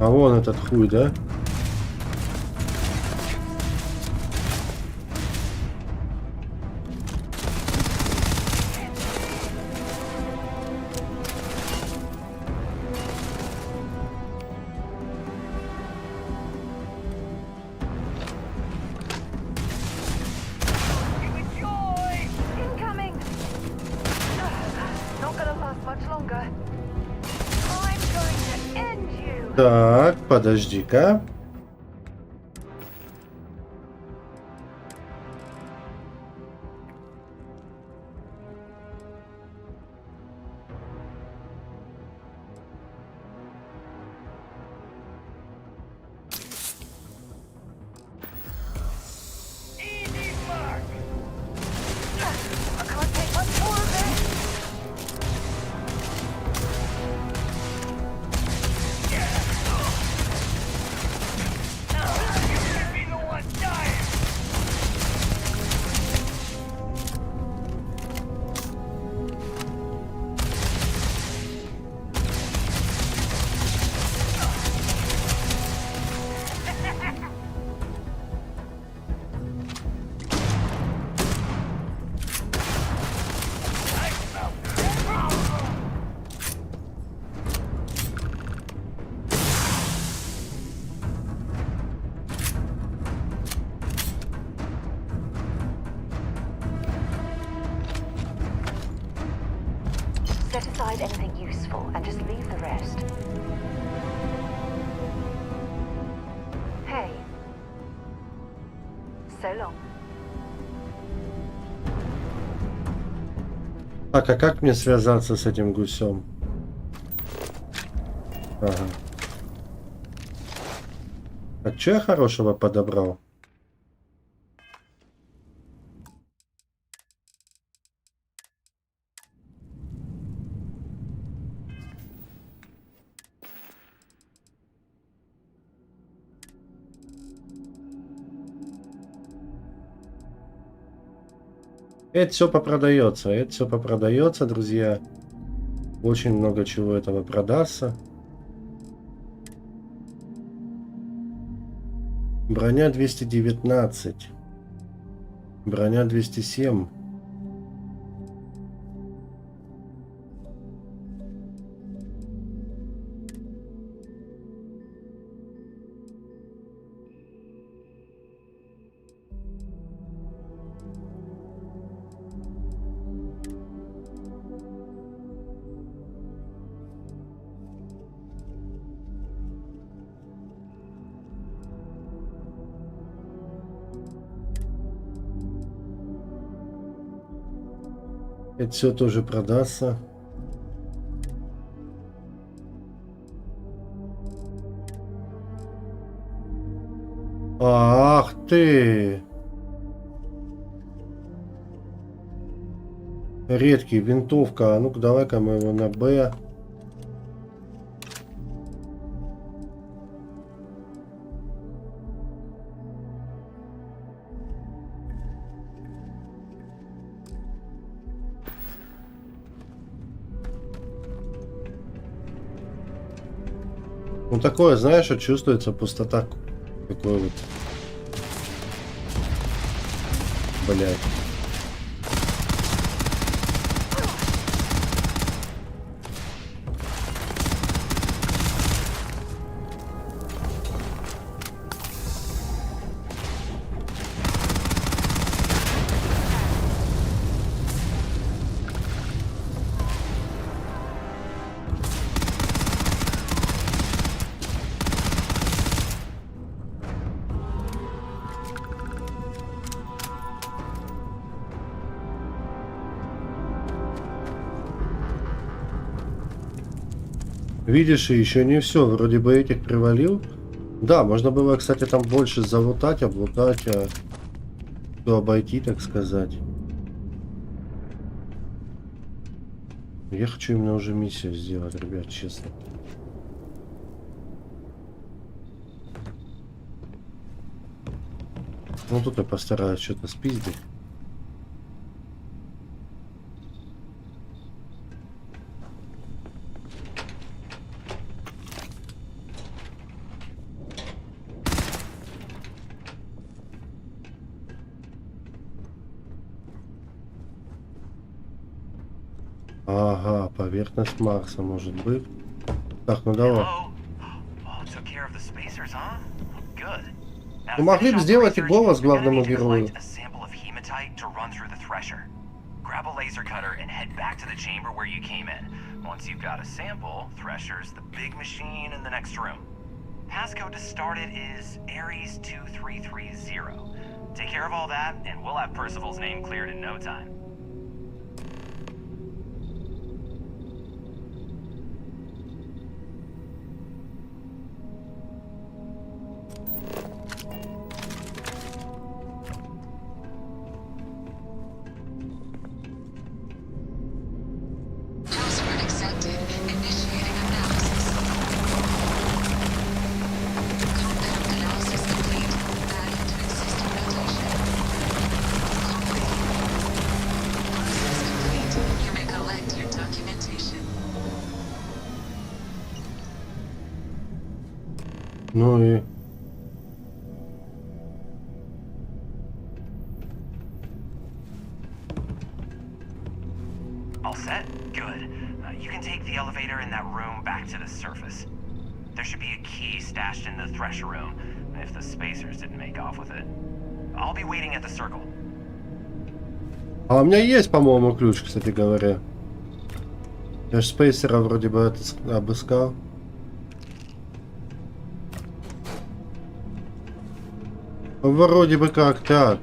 А вон этот хуй, да? Так, подожди-ка. Set aside anything useful and just leave the rest. Hey. So long. Так, а как мне связаться с этим гусем? Ага. Так, что я хорошего подобрал? Это все попродается. Это все попродается, друзья. Очень много чего этого продастся. Броня 219. Броня 207. Это все тоже продастся. Ах ты! Редкий, винтовка. А ну-ка, давай-ка мы его на Б. Ну такое, знаешь, что чувствуется пустота. Такой вот. Блять. Видишь, и еще не все. Вроде бы этих привалил. Да, можно было, кстати, там больше залутать, облутать, все обойти, так сказать. Я хочу именно уже миссию сделать, ребят, честно. Ну тут я постараюсь что-то спиздить. Ага, поверхность Марса, может быть. Так, ну давай. Ну могли бы сделать и голос главному герою. Grab a laser cutter and head back to the chamber where you came in. Once you've got a sample, Thresher's the big machine in the next room. Passcode to start it is Ares 2330. Take care of all that, and we'll have Percival's name cleared in no time. Ну и... All set? Good. You can take the elevator in that room back to the surface. There should be a key stashed in the Thresher room, if the spacers didn't make off with it. I'll be waiting at the circle. А у меня есть, по-моему, ключ, кстати говоря. Я же спейсера вроде бы обыскал. Вроде бы как так.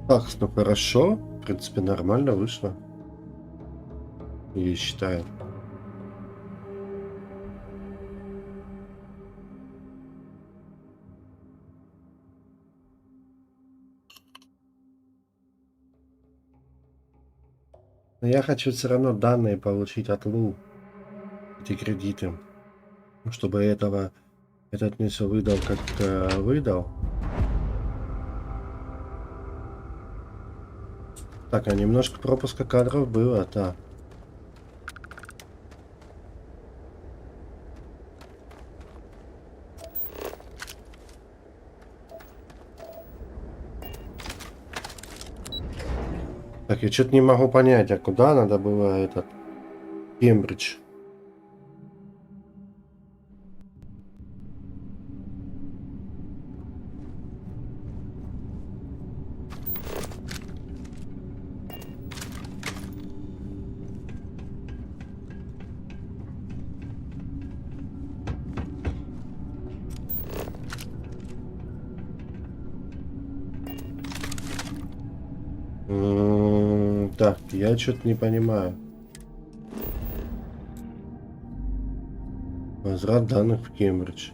Так, ну хорошо. В принципе, нормально вышло. Я считаю. Но я хочу все равно данные получить от Лу, эти кредиты, чтобы этот мне все выдал, как выдал. Так, а немножко пропуска кадров было, да. Так, я что-то не могу понять, а куда надо было этот Кембридж? Так, я что-то не понимаю. Возврат данных в Кембридж.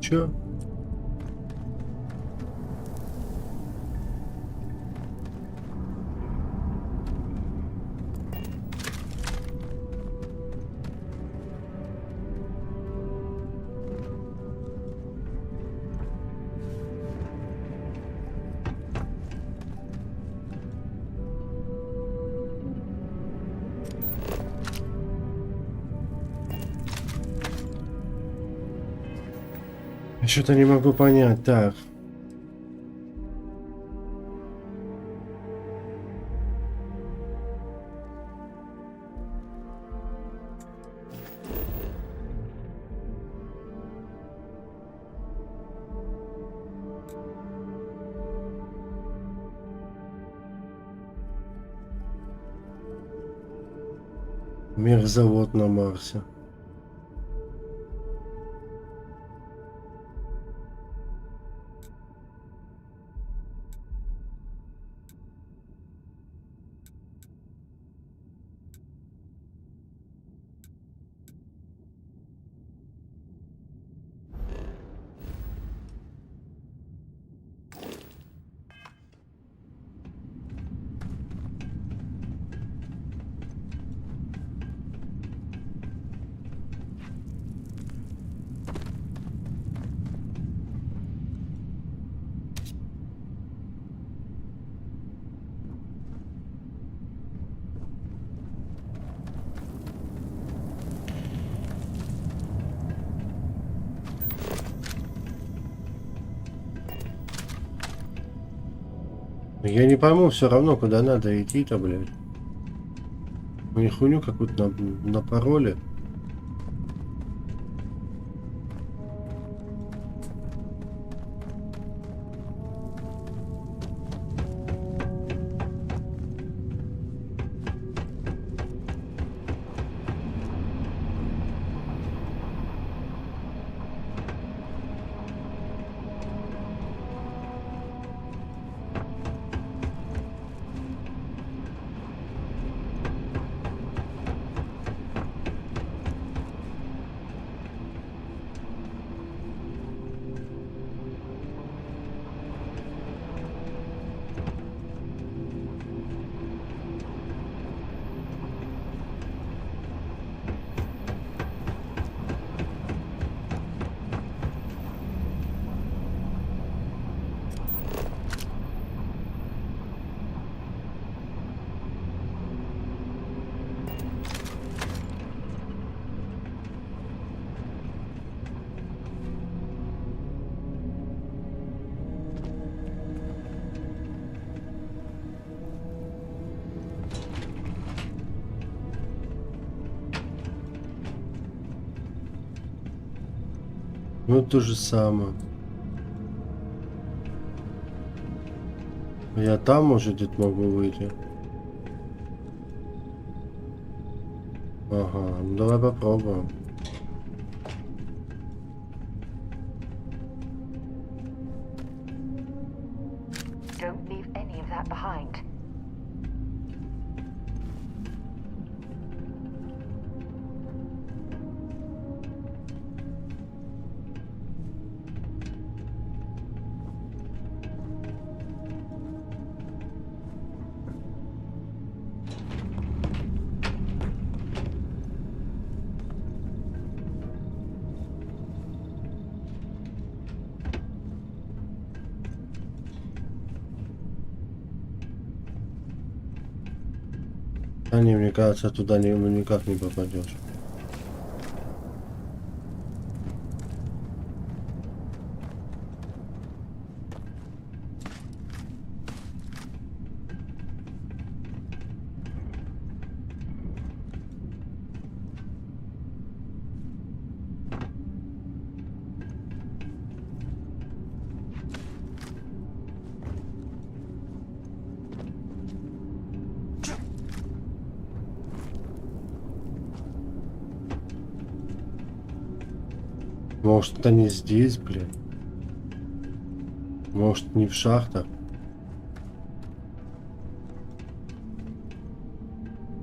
Чё? Что-то не могу понять. Так. Мехзавод на Марсе. Я не пойму все равно, куда надо идти-то, блядь. Мне хуйню какую-то на пароле. Ну то же самое. Я там, может, где-то могу выйти. Ага, ну давай попробуем. Don't leave any of that behind. А не, мне кажется, туда ну, никак не попадешь. Может, это не здесь, блин. Может, не в шахтах.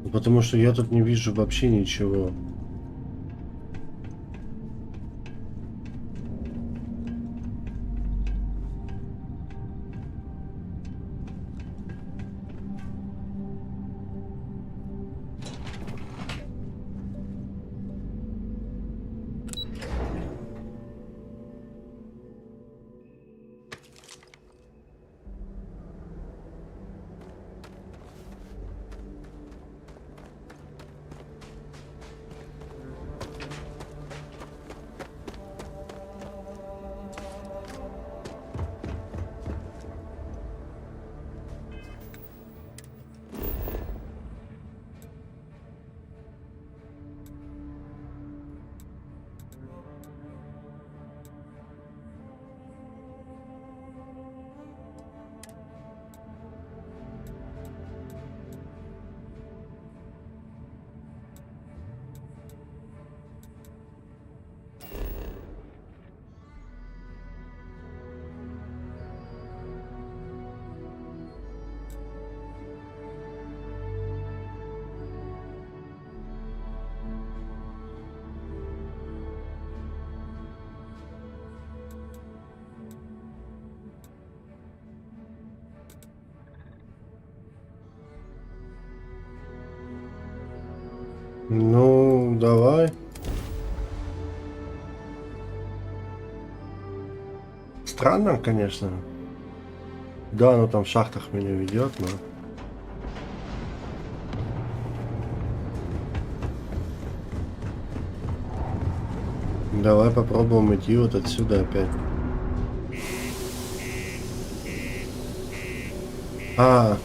Ну, потому что я тут не вижу вообще ничего. Ну, давай. Странно, конечно. Да, оно там в шахтах меня ведет, но... Давай попробуем идти вот отсюда опять. А.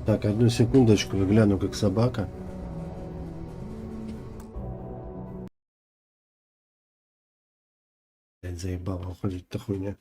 Так, одну секундочку, я гляну, как собака. Блядь, заебало уходить-то хуйня.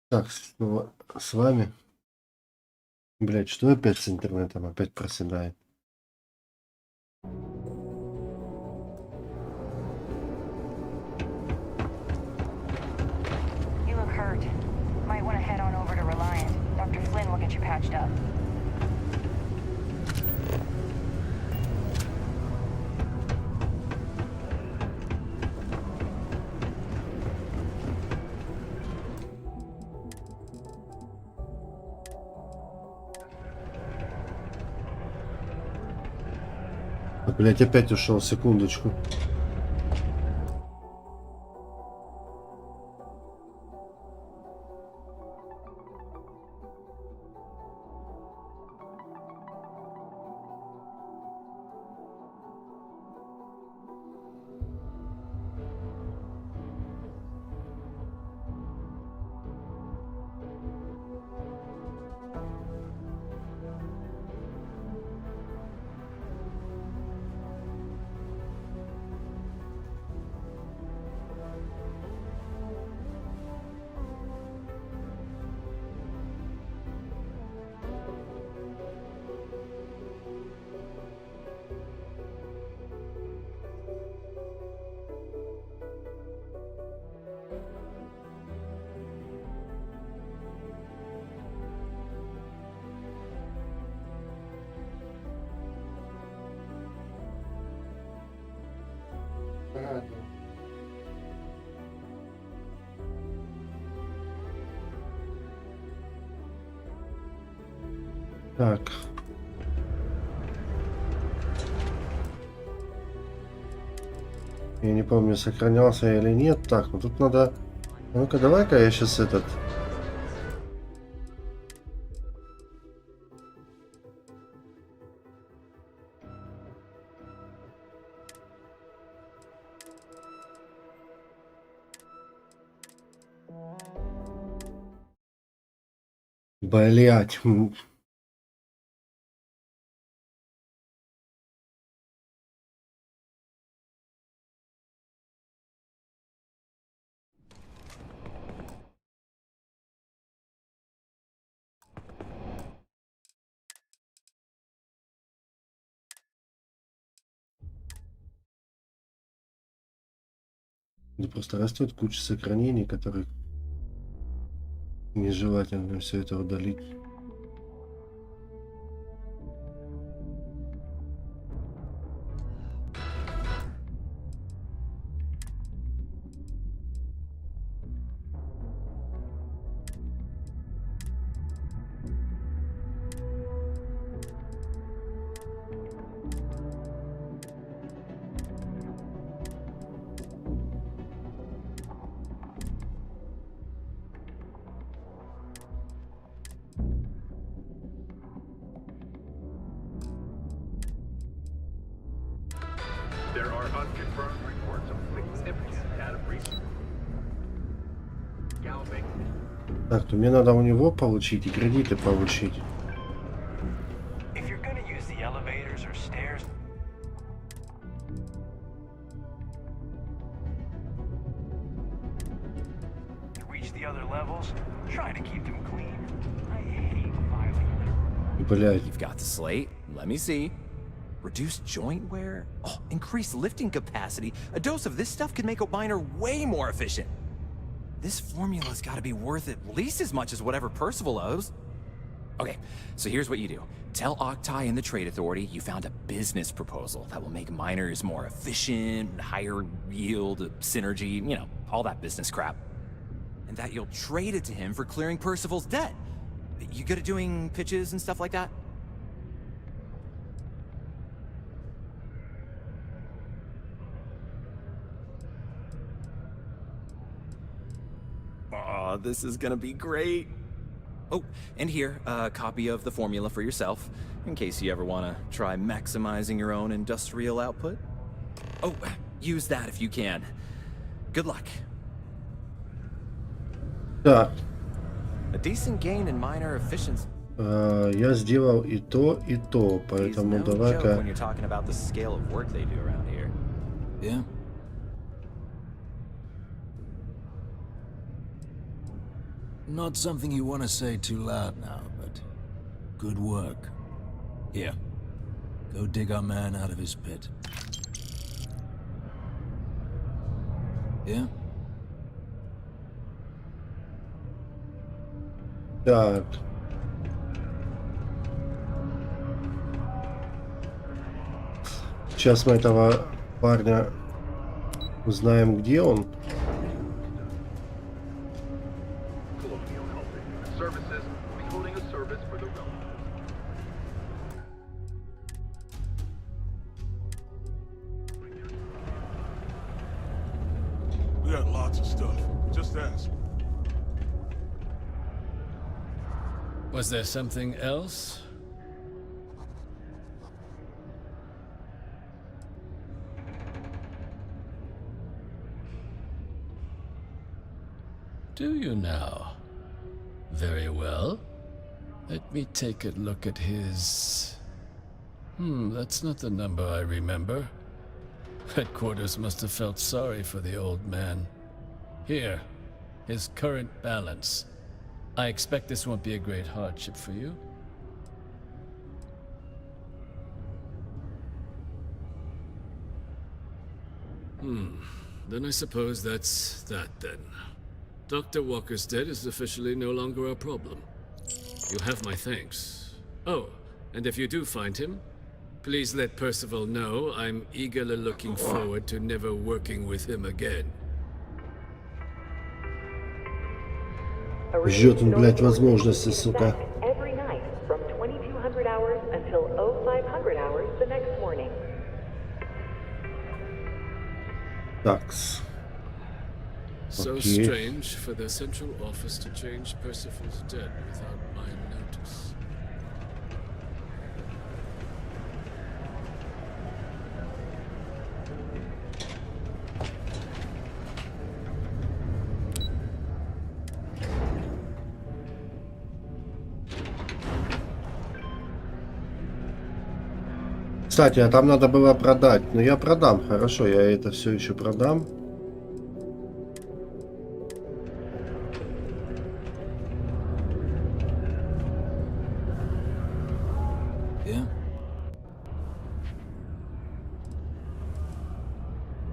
Так, снова с вами. Блять, что опять с интернетом? Опять проседает. You look hurt. Might want to head on over to Reliant. Dr. Flynn will get you patched up. Блять, опять ушел, секундочку. Так. Я не помню, сохранялся я или нет. Так, ну тут надо... Ну-ка, давай-ка я сейчас этот... Блять. Да просто растет куча сохранений, которые нежелательно все это удалить. There are unconfirmed reports of significant data breaches. Galloping. Так, то мне надо у него получить и кредиты получить. If you're gonna use the elevators or stairs, to reach the other levels, try to keep them clean. I hate violating. Блядь. You've got the slate. Let me see. Reduced joint wear? Oh, increased lifting capacity. A dose of this stuff could make a miner way more efficient. This formula's gotta be worth at least as much as whatever Percival owes. Okay, so here's what you do. Tell Octai and the Trade Authority you found a business proposal that will make miners more efficient, higher yield, synergy, you know, all that business crap. And that you'll trade it to him for clearing Percival's debt. You good at doing pitches and stuff like that? Oh, this is gonna be great. Oh, and here, a copy of the formula for yourself, in case you ever want to try maximizing your own industrial output. Oh, use that if you can. Good luck. Так. A decent gain in miner efficiency. Я сделал и то, поэтому давай-ка... When you're talking about the scale of work they do around here. Not something you want to say too loud now, but good work. Here, go dig our man out of his pit. Yeah? Так. Сейчас мы этого парня узнаем, где он. We got lots of stuff. Just ask. Was there something else? Do you now? Very well. Let me take a look at his... that's not the number I remember. Headquarters must have felt sorry for the old man. Here, his current balance. I expect this won't be a great hardship for you. Then I suppose that's that then. Dr. Walker's dead is officially no longer a problem. You have my thanks. Oh, and if you do find him, please let Percival know I'm eagerly looking forward to never working with him again. Ждет он, блядь, возможности, сука. Every night from 2200 hours until 0500 hours the next morning. Такс. So Okay. strange for the central office to change Percival's dead without my notice. Кстати, а там надо было продать. Но я продам, хорошо, я это все еще продам. Yeah?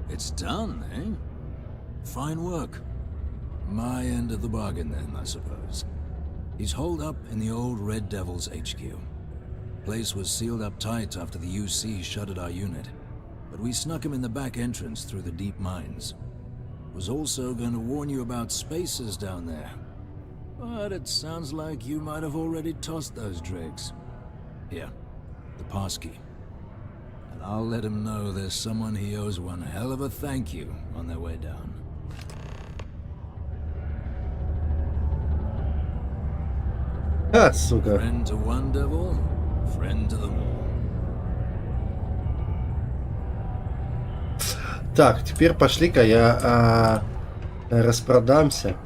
It's done, eh? Fine work. My end of the bargain then, I suppose. He's holed up in the old Red Devil's HQ. Place was sealed up tight after the UC shuttered our unit, but we snuck him in the back entrance through the deep mines. Was also going to warn you about spaces down there, but it sounds like you might have already tossed those dregs. Here, the passkey. And I'll let him know there's someone he owes one hell of a thank you on their way down. Сука. Friend to one devil, friend to them all. Так, теперь пошли-ка я распродамся.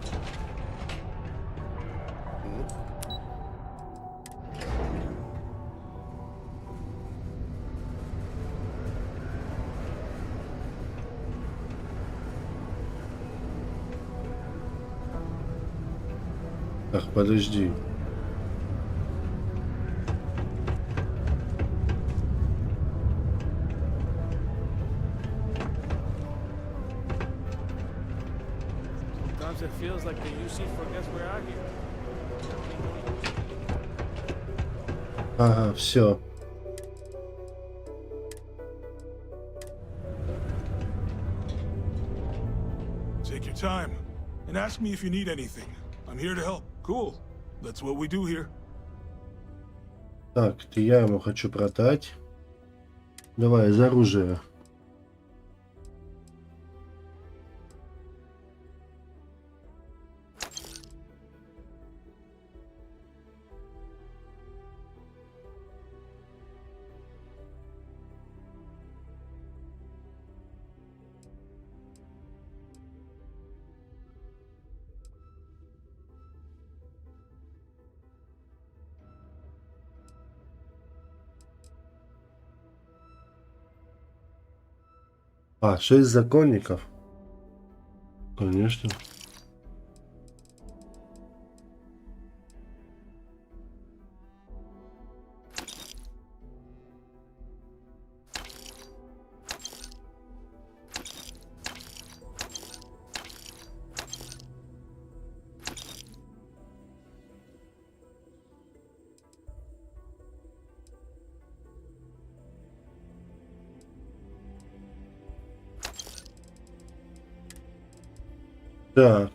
Так, подожди. Sometimes it feels like the UC forgets we're out here. Ага, все. Take your time and ask me if you need anything. I'm here to help. Cool. That's what we do here. Так, это я ему хочу продать. Давай, из оружия. А, 6 законников. Конечно. Так.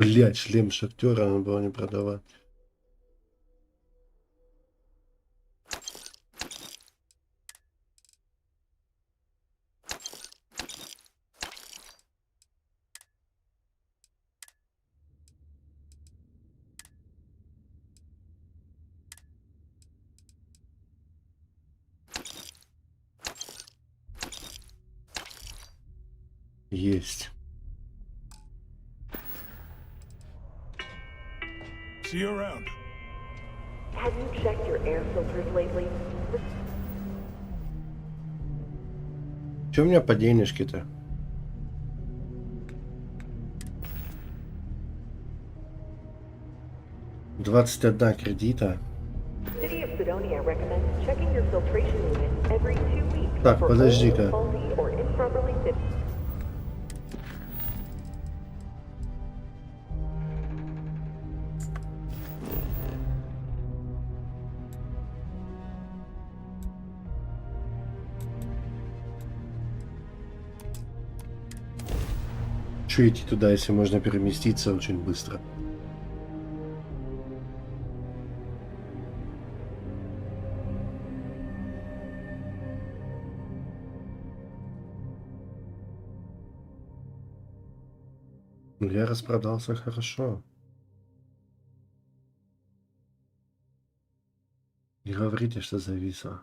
Блять, шлем шахтера надо было не продавать. Есть. See you around. Have you checked your air filters lately? Че у меня по денежке-то? $21 кредита. City of Sidonia recommends checking your filtration unit every 2 weeks. Так, for подожди-ка. old, faulty, or improperly fitted. Че идти туда, если можно переместиться очень быстро? Ну, я распродался хорошо. Не говорите, что зависло.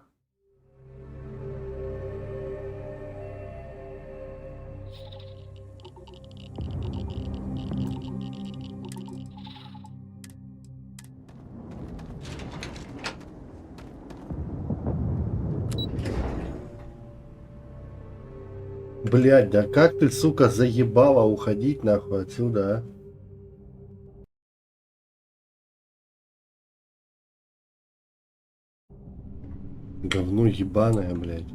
Блять, да как ты, сука, заебала уходить нахуй отсюда, а? Говно ебаное, блядь.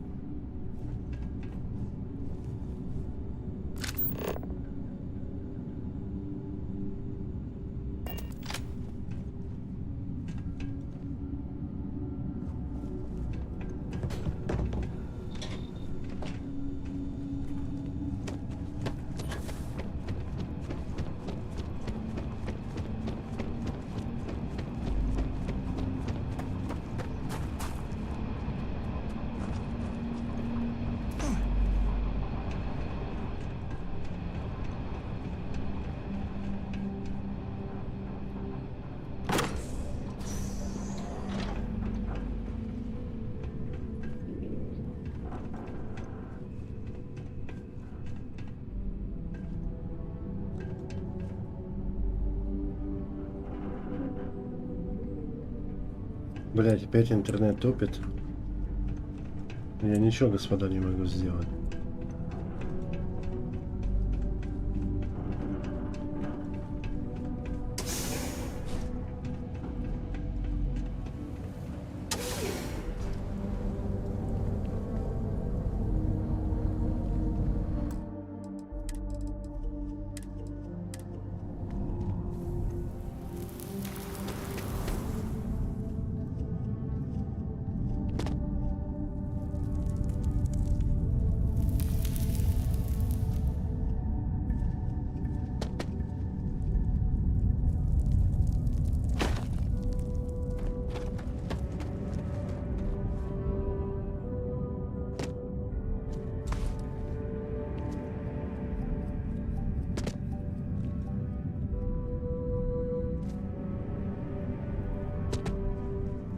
Блять, опять интернет тупит. Я ничего, господа, не могу сделать.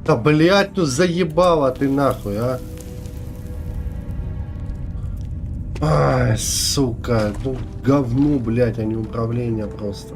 Да блять, ну заебала ты нахуй, а. Ай, сука, ну говно, блять, а не управление просто.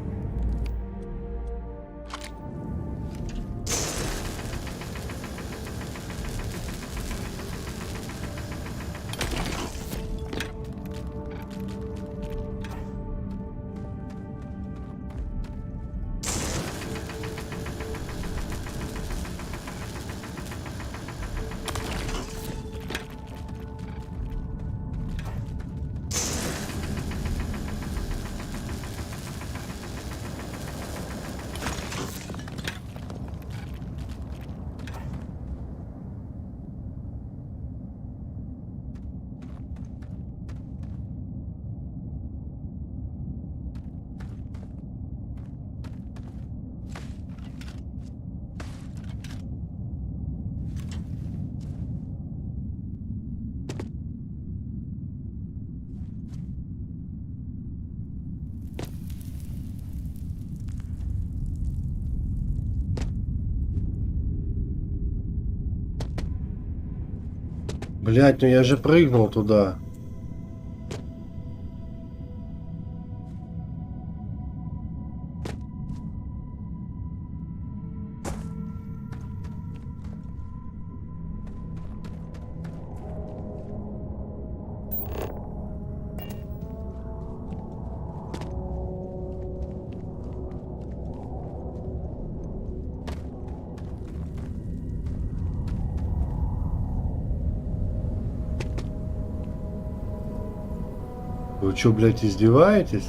Блять, ну я же прыгнул туда. Вы что, блядь, издеваетесь?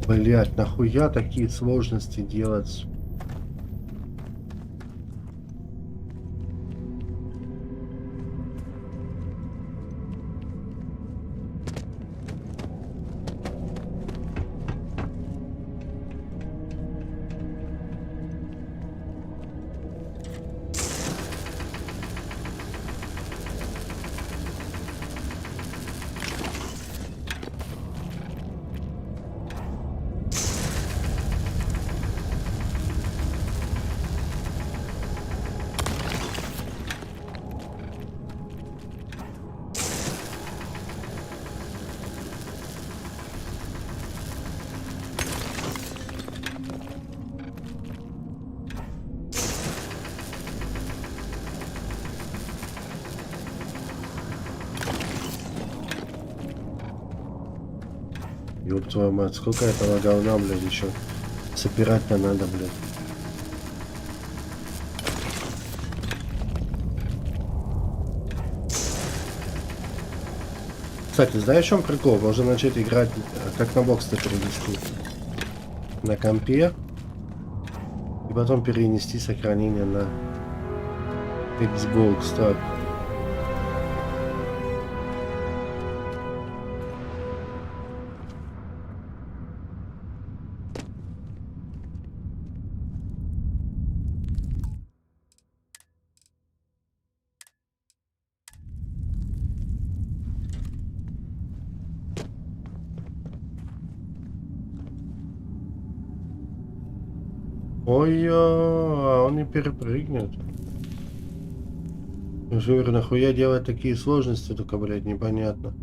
Блять, нахуя такие сложности делать? Ёб твою мать, сколько этого говна, блядь, еще собирать-то надо, блядь. Кстати, знаешь, в чем прикол? Можно начать играть, как на бокс-то перенести. На компе. И потом перенести сохранение на Xbox. Так. Ой-ё, он не перепрыгнет. Я же говорю, нахуя делать такие сложности, только, блядь, непонятно.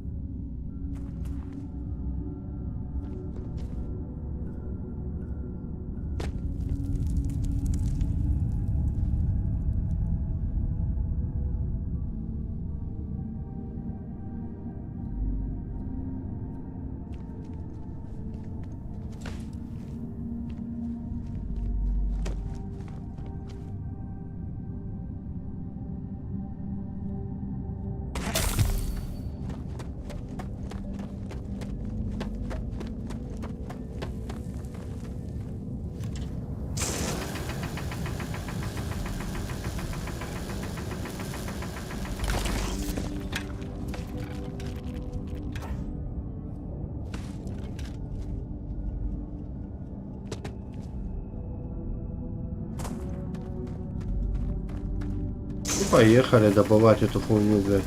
Поехали добывать эту хуйню, блядь.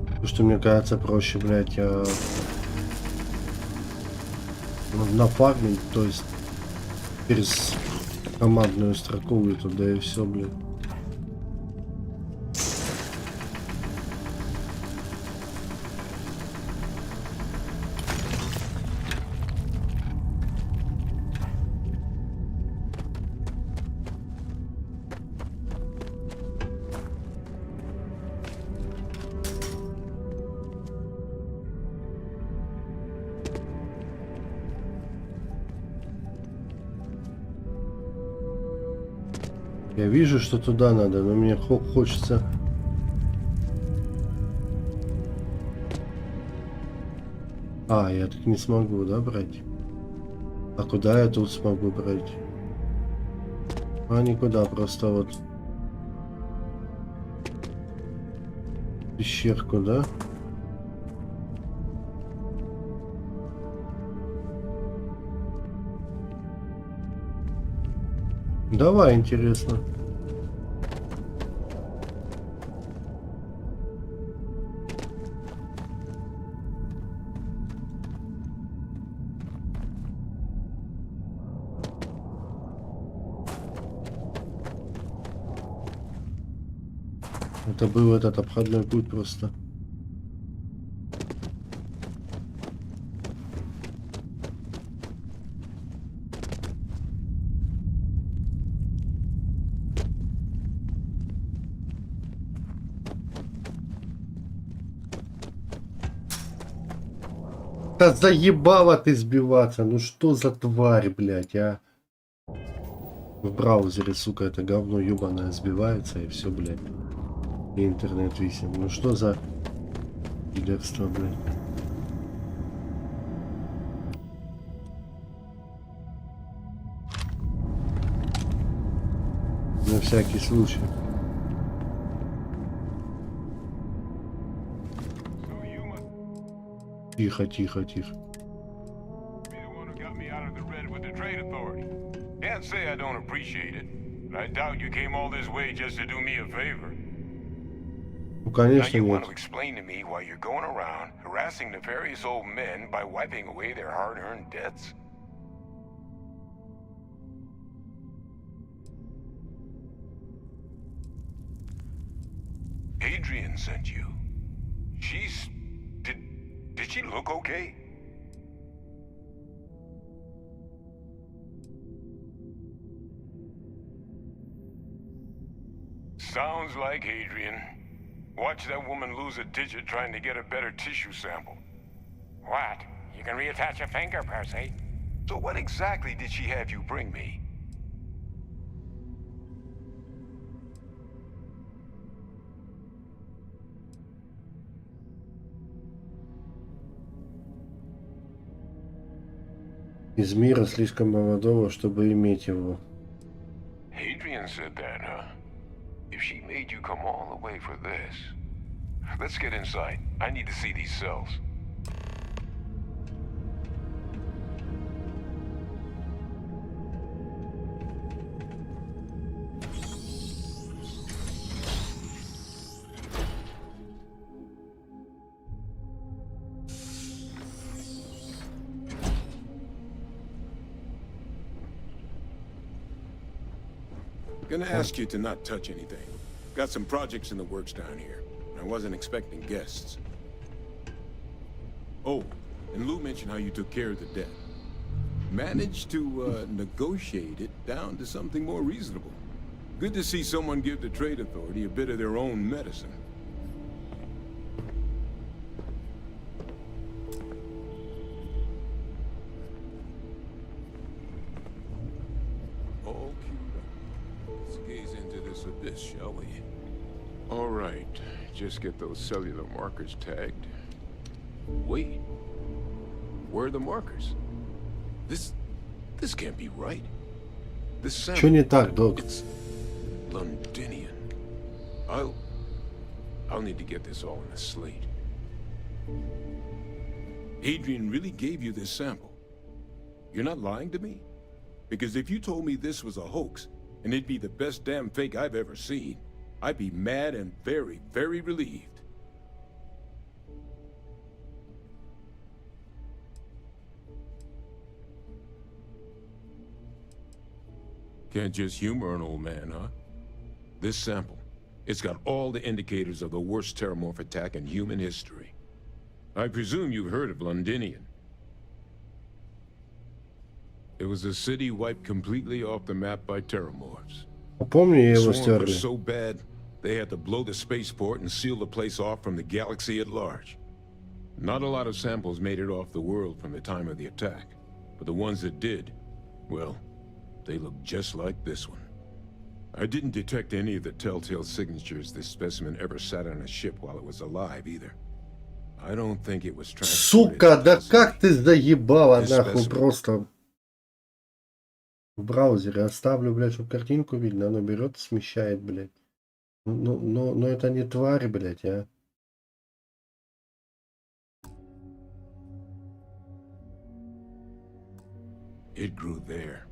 Потому что мне кажется проще, блядь, нафармить, то есть через командную строку и туда и все, блядь. Я вижу, что туда надо, но мне хочется... А, я так не смогу, да, брать? А куда я тут смогу брать? А, никуда, просто вот... Пещерку, да? Давай, интересно. Это был этот обходной путь просто. Да заебала ты сбиваться, ну что за тварь, блядь, а? В браузере, сука, это говно ебаное сбивается и все, блядь. И интернет висим. Ну что за пидорство, блядь. На всякий случай. Тихо, тихо, тихо. Can't say I don't appreciate it, but I doubt you came all this way just to do me a favor. Ну, конечно, now you нет. want to explain to me why you're going around harassing nefarious old men by wiping away their hard-earned debts? Adrian sent you. She's... Did she look okay? Sounds like Adrian. Watch that woman lose a digit trying to get a better tissue sample. What? You can reattach a finger, Percy. So what exactly did she have you bring me? Из мира слишком молодого, чтобы иметь его. Adrian said that, huh? If she made you come all the way for this... Let's get inside. I need to see these cells. Gonna ask you to not touch anything. Got some projects in the works down here. I wasn't expecting guests. Oh, and Lou mentioned how you took care of the debt. Managed to negotiate it down to something more reasonable. Good to see someone give the trade authority a bit of their own medicine. All queued up. Let's gaze into this abyss, shall we? All right. Just get those cellular markers tagged. Wait. Where are the markers? This can't be right. This sounds... Чё не так, док? It's Londinian. I'll need to get this all in a slate. Adrian really gave you this sample. You're not lying to me? Because if you told me this was a hoax, and it'd be the best damn fake I've ever seen, I'd be mad and very, very relieved. Can't just humor an old man, huh? This sample, it's got all the indicators of the worst terramorph attack in human history. I presume you've heard of Londinian. It was a city wiped completely off the map by terramorphs. Помню, я его Swarm стерли. was so bad, they had to blow the spaceport and seal the place off from the galaxy at large. Not a lot of samples made it off the world from the time of the attack, but the ones that did, well, they look just like this one. I didn't detect any of the telltale signatures this specimen ever sat on a ship while it was alive either. I don't think it was transported. Сука, да как ты заебала нахуй просто. В браузере оставлю, блядь, чтобы картинку видно, оно берет, смещает, блядь. Но это не тварь, блядь, а. it grew there,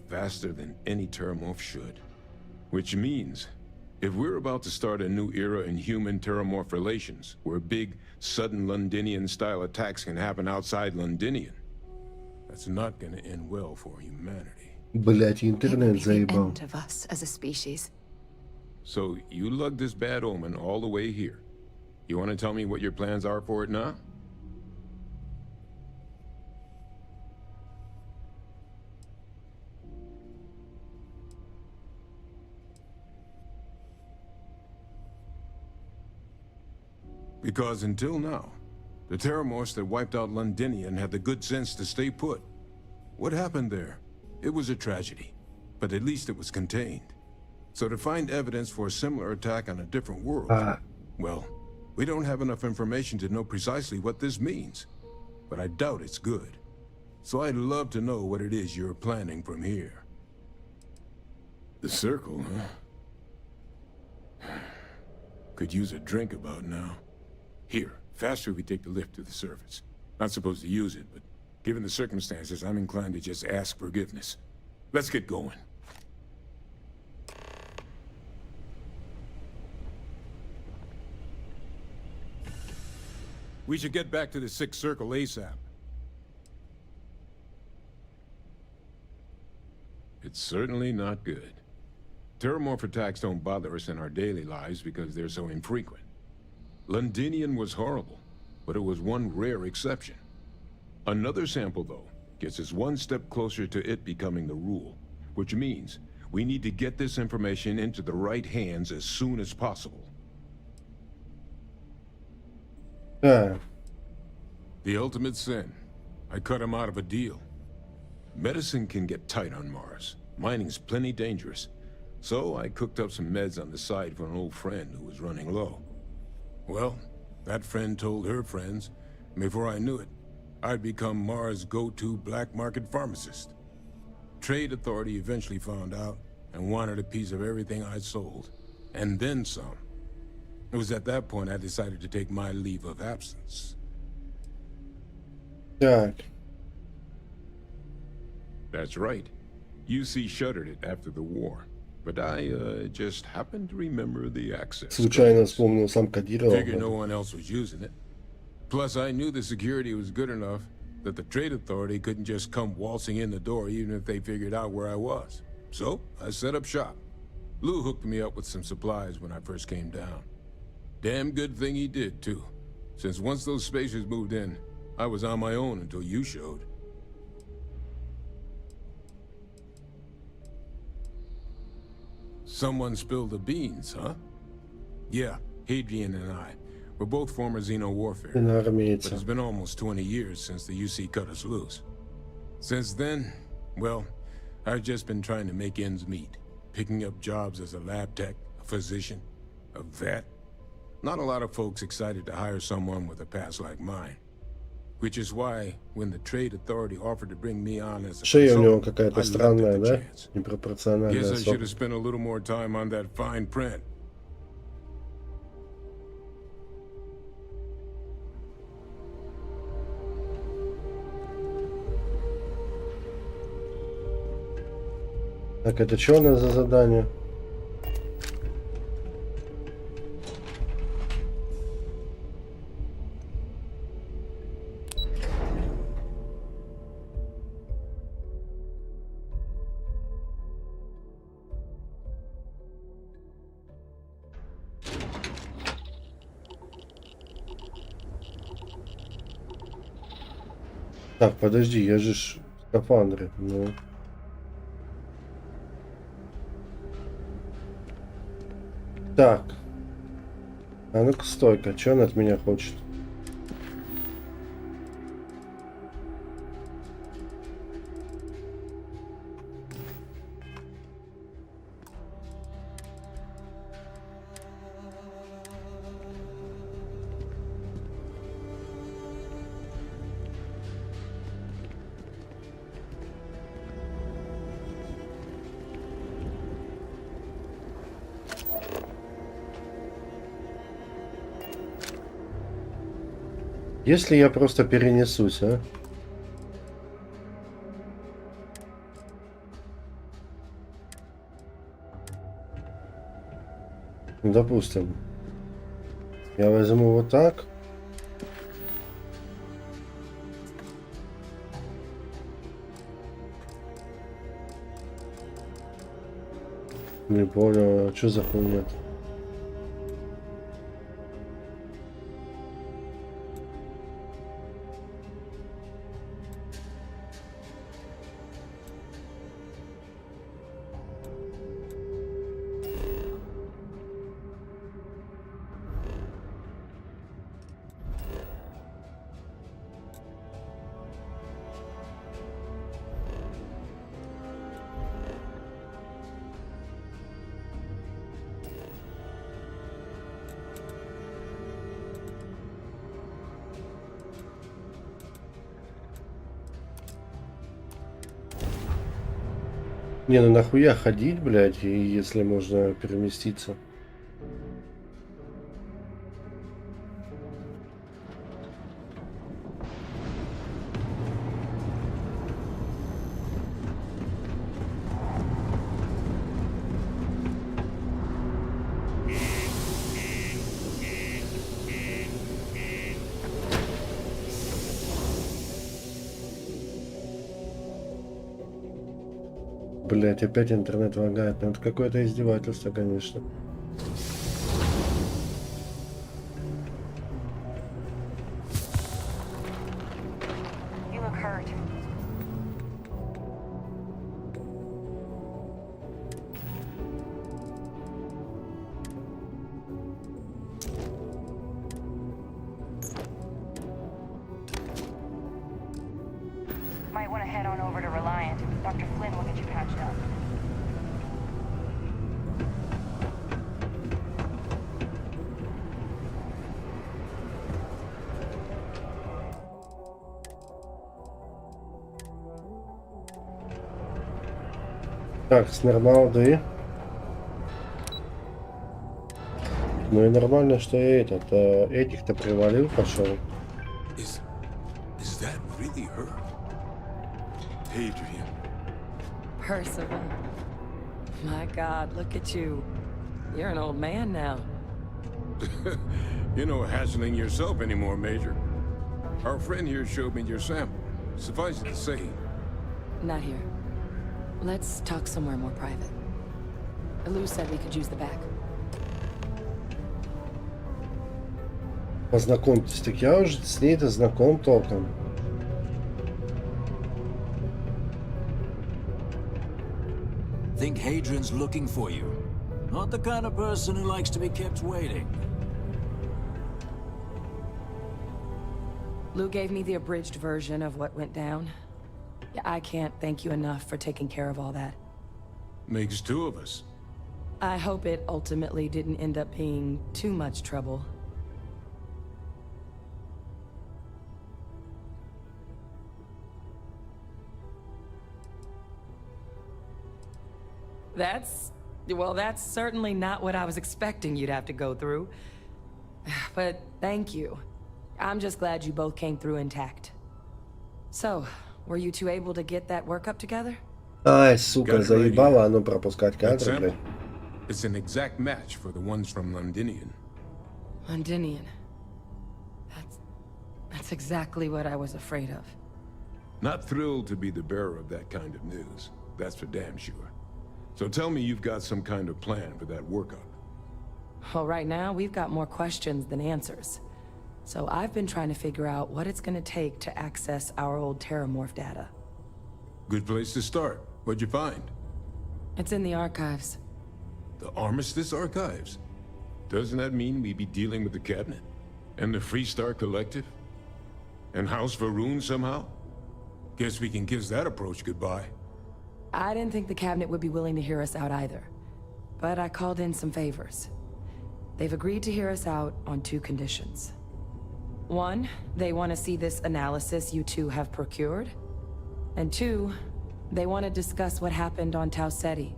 faster than any terramorph should. Which means, if we're about to start a new era in human-terramorph relations, where big, sudden Londinian-style attacks can happen outside Londinian, that's not gonna end well for humanity. Блять, интернет заебал. End of us as a species. So, you lugged this bad omen all the way here. You want to tell me what your plans are for it now? Because until now, the terramorphs that wiped out Londinian had the good sense to stay put. What happened there? It was a tragedy, but at least it was contained. So to find evidence for a similar attack on a different world, well, we don't have enough information to know precisely what this means. But I doubt it's good. So I'd love to know what it is you're planning from here. The circle, huh? Could use a drink about now. Here, faster we take the lift to the surface. Not supposed to use it, but given the circumstances, I'm inclined to just ask forgiveness. Let's get going. We should get back to the Sixth Circle ASAP. It's certainly not good. Terramorph attacks don't bother us in our daily lives because they're so infrequent. Londinian was horrible, but it was one rare exception. Another sample, though, gets us one step closer to it becoming the rule, which means we need to get this information into the right hands as soon as possible. The ultimate sin. I cut him out of a deal. Medicine can get tight on Mars. Mining's plenty dangerous. So I cooked up some meds on the side for an old friend who was running low. Well, that friend told her friends, and before I knew it, I'd become Mars' go-to black market pharmacist. Trade Authority eventually found out and wanted a piece of everything I sold, and then some. It was at that point I decided to take my leave of absence. Так. That's right. UC shuttered it after the war. But I just happened to remember the access. Случайно вспомнил сам кодировал. Figured no one else was using it. Plus, I knew the security was good enough that the Trade Authority couldn't just come waltzing in the door even if they figured out where I was. So, I set up shop. Lou hooked me up with some supplies when I first came down. Damn good thing he did, too. Since once those spacers moved in, I was on my own until you showed. Someone spilled the beans, huh? Yeah, Hadrian and I. We're both former Xeno warfare. But it's been almost 20 years since the UC cut us loose. Since then, well, I've just been trying to make ends meet. Picking up jobs as a lab tech, a physician, a vet. Not a lot of folks excited to hire someone with a past like mine. Which is why, when the Trade Authority offered to bring me on as a Шея у него consultant, какая-то I leapt странная, at the да? chance. Непропорциональная. Guess I особо. should have spent a little more time on that fine print. Так, это что у нас за задание? Так, подожди, я же в скафандре. Ну. Так. А ну-ка, стойка, что он от меня хочет? Если я просто перенесусь, а? Допустим, я возьму вот так. Не понял, что за хуйня? Не, ну нахуя ходить, блядь, и если можно переместиться? Блять, опять интернет лагает. Ну это какое-то издевательство, конечно. You look hurt. Might want to head on over to Reliant. Dr. Flynn will get you patched up. Так, с нормалды. Ну и нормально, что я этих-то привалил, пошел. Is that really her? Adrian. Percival. My God, look at you. You're an old man now. You're no hassling yourself anymore, Major. Our friend here showed me your sample. Suffice it to say... Not here. Let's talk somewhere more private. Lou said we could use the back. Познакомьтесь, так я уже с ней-то знаком толком. Think Hadrian's looking for you. Not the kind of person who likes to be kept waiting. Lou gave me the abridged version of what went down. I can't thank you enough for taking care of all that. Makes two of us. I hope it ultimately didn't end up being too much trouble. That's certainly not what I was expecting you'd have to go through. But thank you. I'm just glad you both came through intact. So, were you two able to get that workup together? Ай, сука, заебало оно пропускать кадры, блядь. It's an exact match for the ones from Londinian. Londinian. That's exactly what I was afraid of. Not thrilled to be the bearer of that kind of news. That's for damn sure. So tell me you've got some kind of plan for that workup. Well, right now, we've got more questions than answers. So I've been trying to figure out what it's gonna take to access our old Terramorph data. Good place to start. What'd you find? It's in the archives. The Armistice Archives? Doesn't that mean we'd be dealing with the Cabinet? And the Freestar Collective? And House Varun somehow? Guess we can kiss that approach goodbye. I didn't think the Cabinet would be willing to hear us out either. But I called in some favors. They've agreed to hear us out on two conditions. One, they want to see this analysis you two have procured. And two, they want to discuss what happened on Tau Ceti.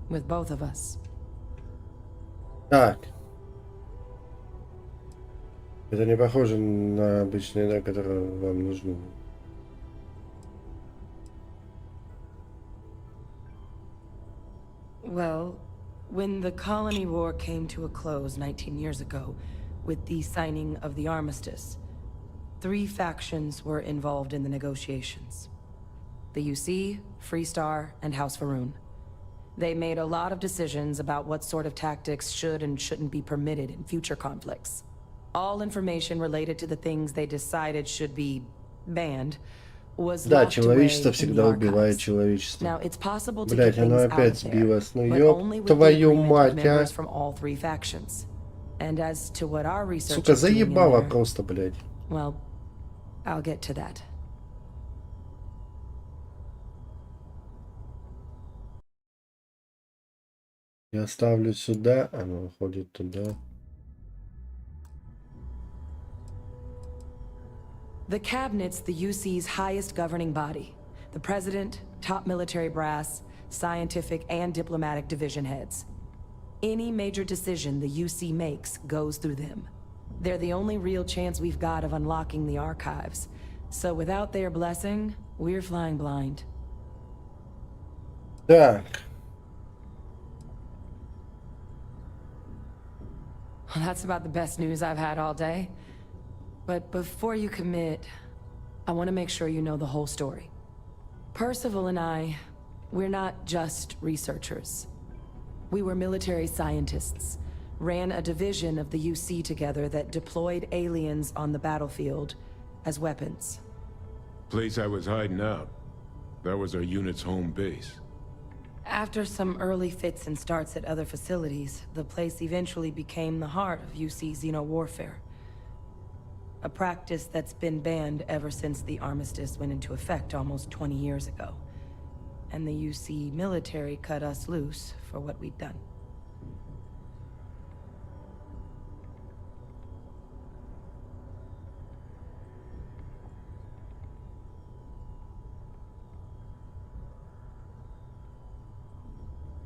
With both of us. Так. Это не похоже на обычные, да, которые вам нужны. Well, When the colony war came to a close 19 years ago, with the signing of the armistice, 3 factions were involved in the negotiations. The UC, Freestar, and House Va'ruun. They made a lot of decisions about what sort of tactics should and shouldn't be permitted in future conflicts. All information related to the things they decided should be banned was Да, locked away человечество in the всегда убивает archives. человечество. Now, it's possible to Блять, get оно things out опять of there, сбилось. Ну but only ёб with the твою agreement of мать, а. members from all 3 factions. And as to what our research Сука, is doing in заебало there, просто, блядь. well, I'll get to that. Я ставлю сюда, оно уходит туда. The Cabinet's the UC's highest governing body. The President, top military brass, scientific and diplomatic division heads. Any major decision the UC makes goes through them. They're the only real chance we've got of unlocking the archives. So without their blessing, we're flying blind. Так. Well, that's about the best news I've had all day. But before you commit, I want to make sure you know the whole story. Percival and I, we're not just researchers. We were military scientists, ran a division of the UC together that deployed aliens on the battlefield as weapons. Place I was hiding out. That was our unit's home base. After some early fits and starts at other facilities, the place eventually became the heart of UC xeno-warfare. A practice that's been banned ever since the armistice went into effect almost 20 years ago. And the UC military cut us loose for what we'd done.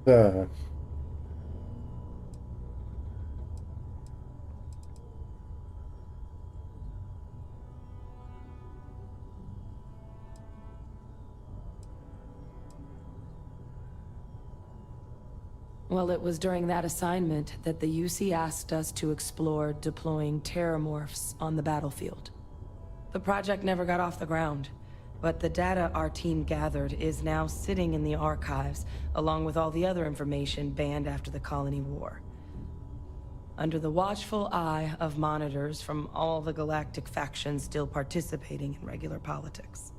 Так. Well, it was during that assignment that the UC asked us to explore deploying terramorphs on the battlefield. The project never got off the ground, but the data our team gathered is now sitting in the archives, along with all the other information banned after the colony war. Under the watchful eye of monitors from all the galactic factions still participating in regular politics.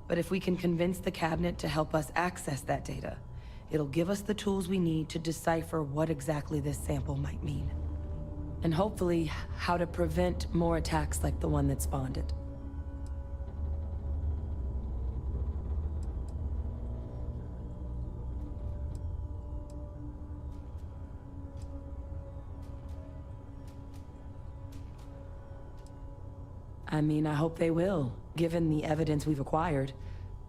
But if we can convince the cabinet to help us access that data, it'll give us the tools we need to decipher what exactly this sample might mean. And hopefully, how to prevent more attacks like the one that spawned it. I mean, I hope they will, given the evidence we've acquired.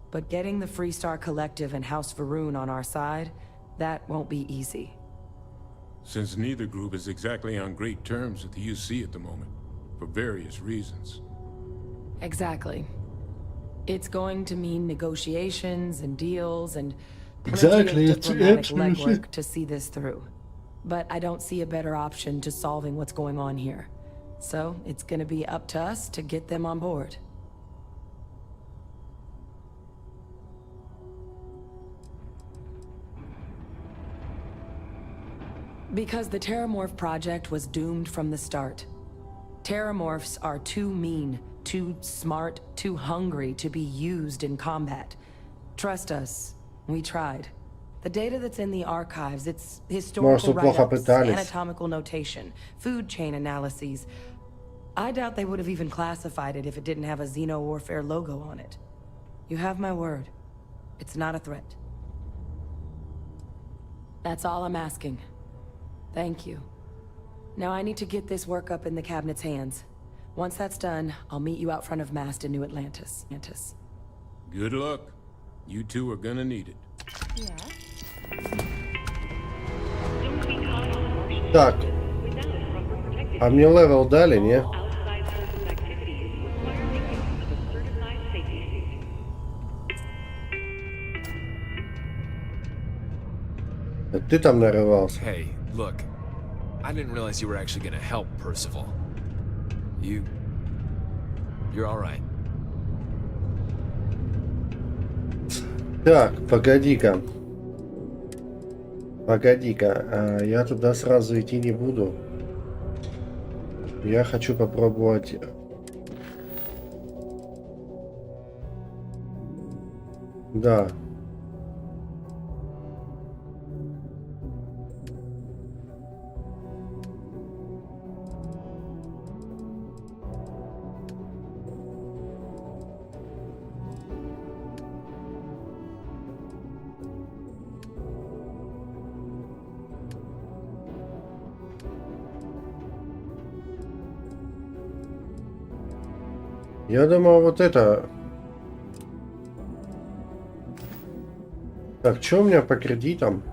But getting the Freestar Collective and House Va'ruun on our side, that won't be easy. Since neither group is exactly on great terms with the UC at the moment, for various reasons. Exactly. It's going to mean negotiations and deals and Exactly, plenty of it's diplomatic absolutely. legwork to see this through. But I don't see a better option to solving what's going on here. So it's gonna be up to us to get them on board. Because the Terramorph project was doomed from the start. Terramorphs are too mean, too smart, too hungry to be used in combat. Trust us, we tried. The data that's in the archives, it's historical write-ups, anatomical notation, food chain analyses. I doubt they would have even classified it if it didn't have a xeno-warfare logo on it. You have my word. It's not a threat. That's all I'm asking. Thank you. Now I need to get this work up in the cabinet's hands. Once that's done, I'll meet you out front of Mast in New Atlantis. Good luck. You two are gonna need it. Так. А мне левел дали, не? Ты там нарывался. Hey, look. I didn't realize you were actually gonna help Percival. You're all right. Так, погоди-ка. Погоди-ка, я туда сразу идти не буду. Я хочу попробовать... Да. Я думал, вот это... Так, что у меня по кредитам?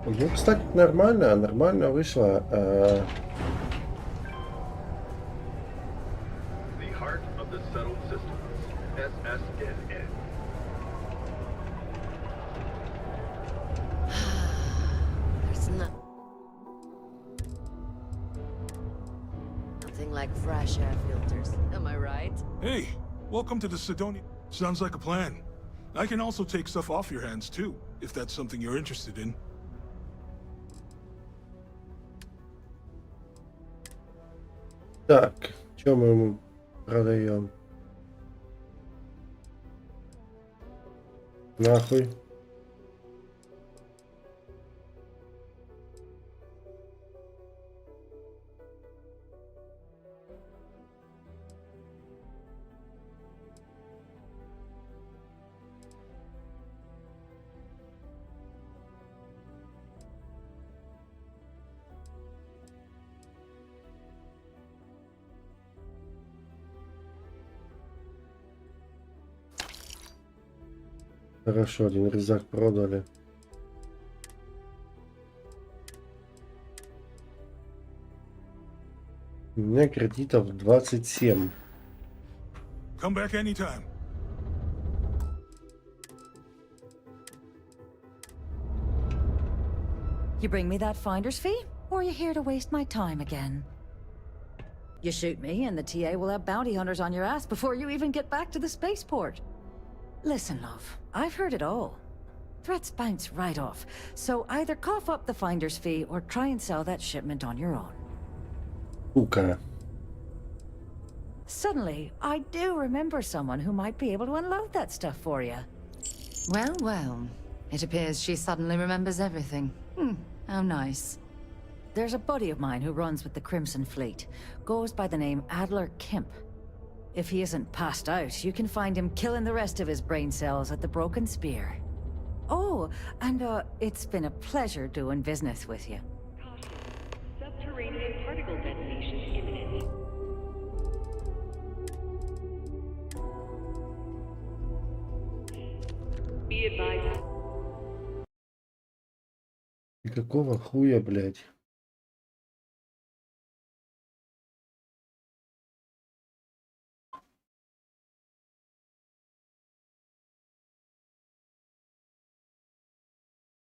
Ну, кстати, нормально вышло. Like fresh air filters, am I right? Hey, welcome to the Sidonia. Sounds like a plan. I can also take stuff off your hands too, if that's something you're interested in. Так, что мы ему продаем? Нахуй. Хорошо, один рюкзак продали. У меня кредитов 27. Come back anytime. You bring me that finder's fee, or are you here to waste my time again? You shoot me, and the TA will have bounty hunters on your ass before you even get back to the spaceport. Listen, love, I've heard it all. Threats bounce right off, so either cough up the finder's fee or try and sell that shipment on your own. Okay. Suddenly, I do remember someone who might be able to unload that stuff for you. Well, well. It appears she suddenly remembers everything. How nice. There's a buddy of mine who runs with the Crimson Fleet. Goes by the name Adler Kemp. If he isn't passed out, you can find him killing the rest of his brain cells at the Broken Spear. Oh, and it's been a pleasure doing business with you. Subterranean particle detonation imminent. Be advised. И какого хуя, блядь?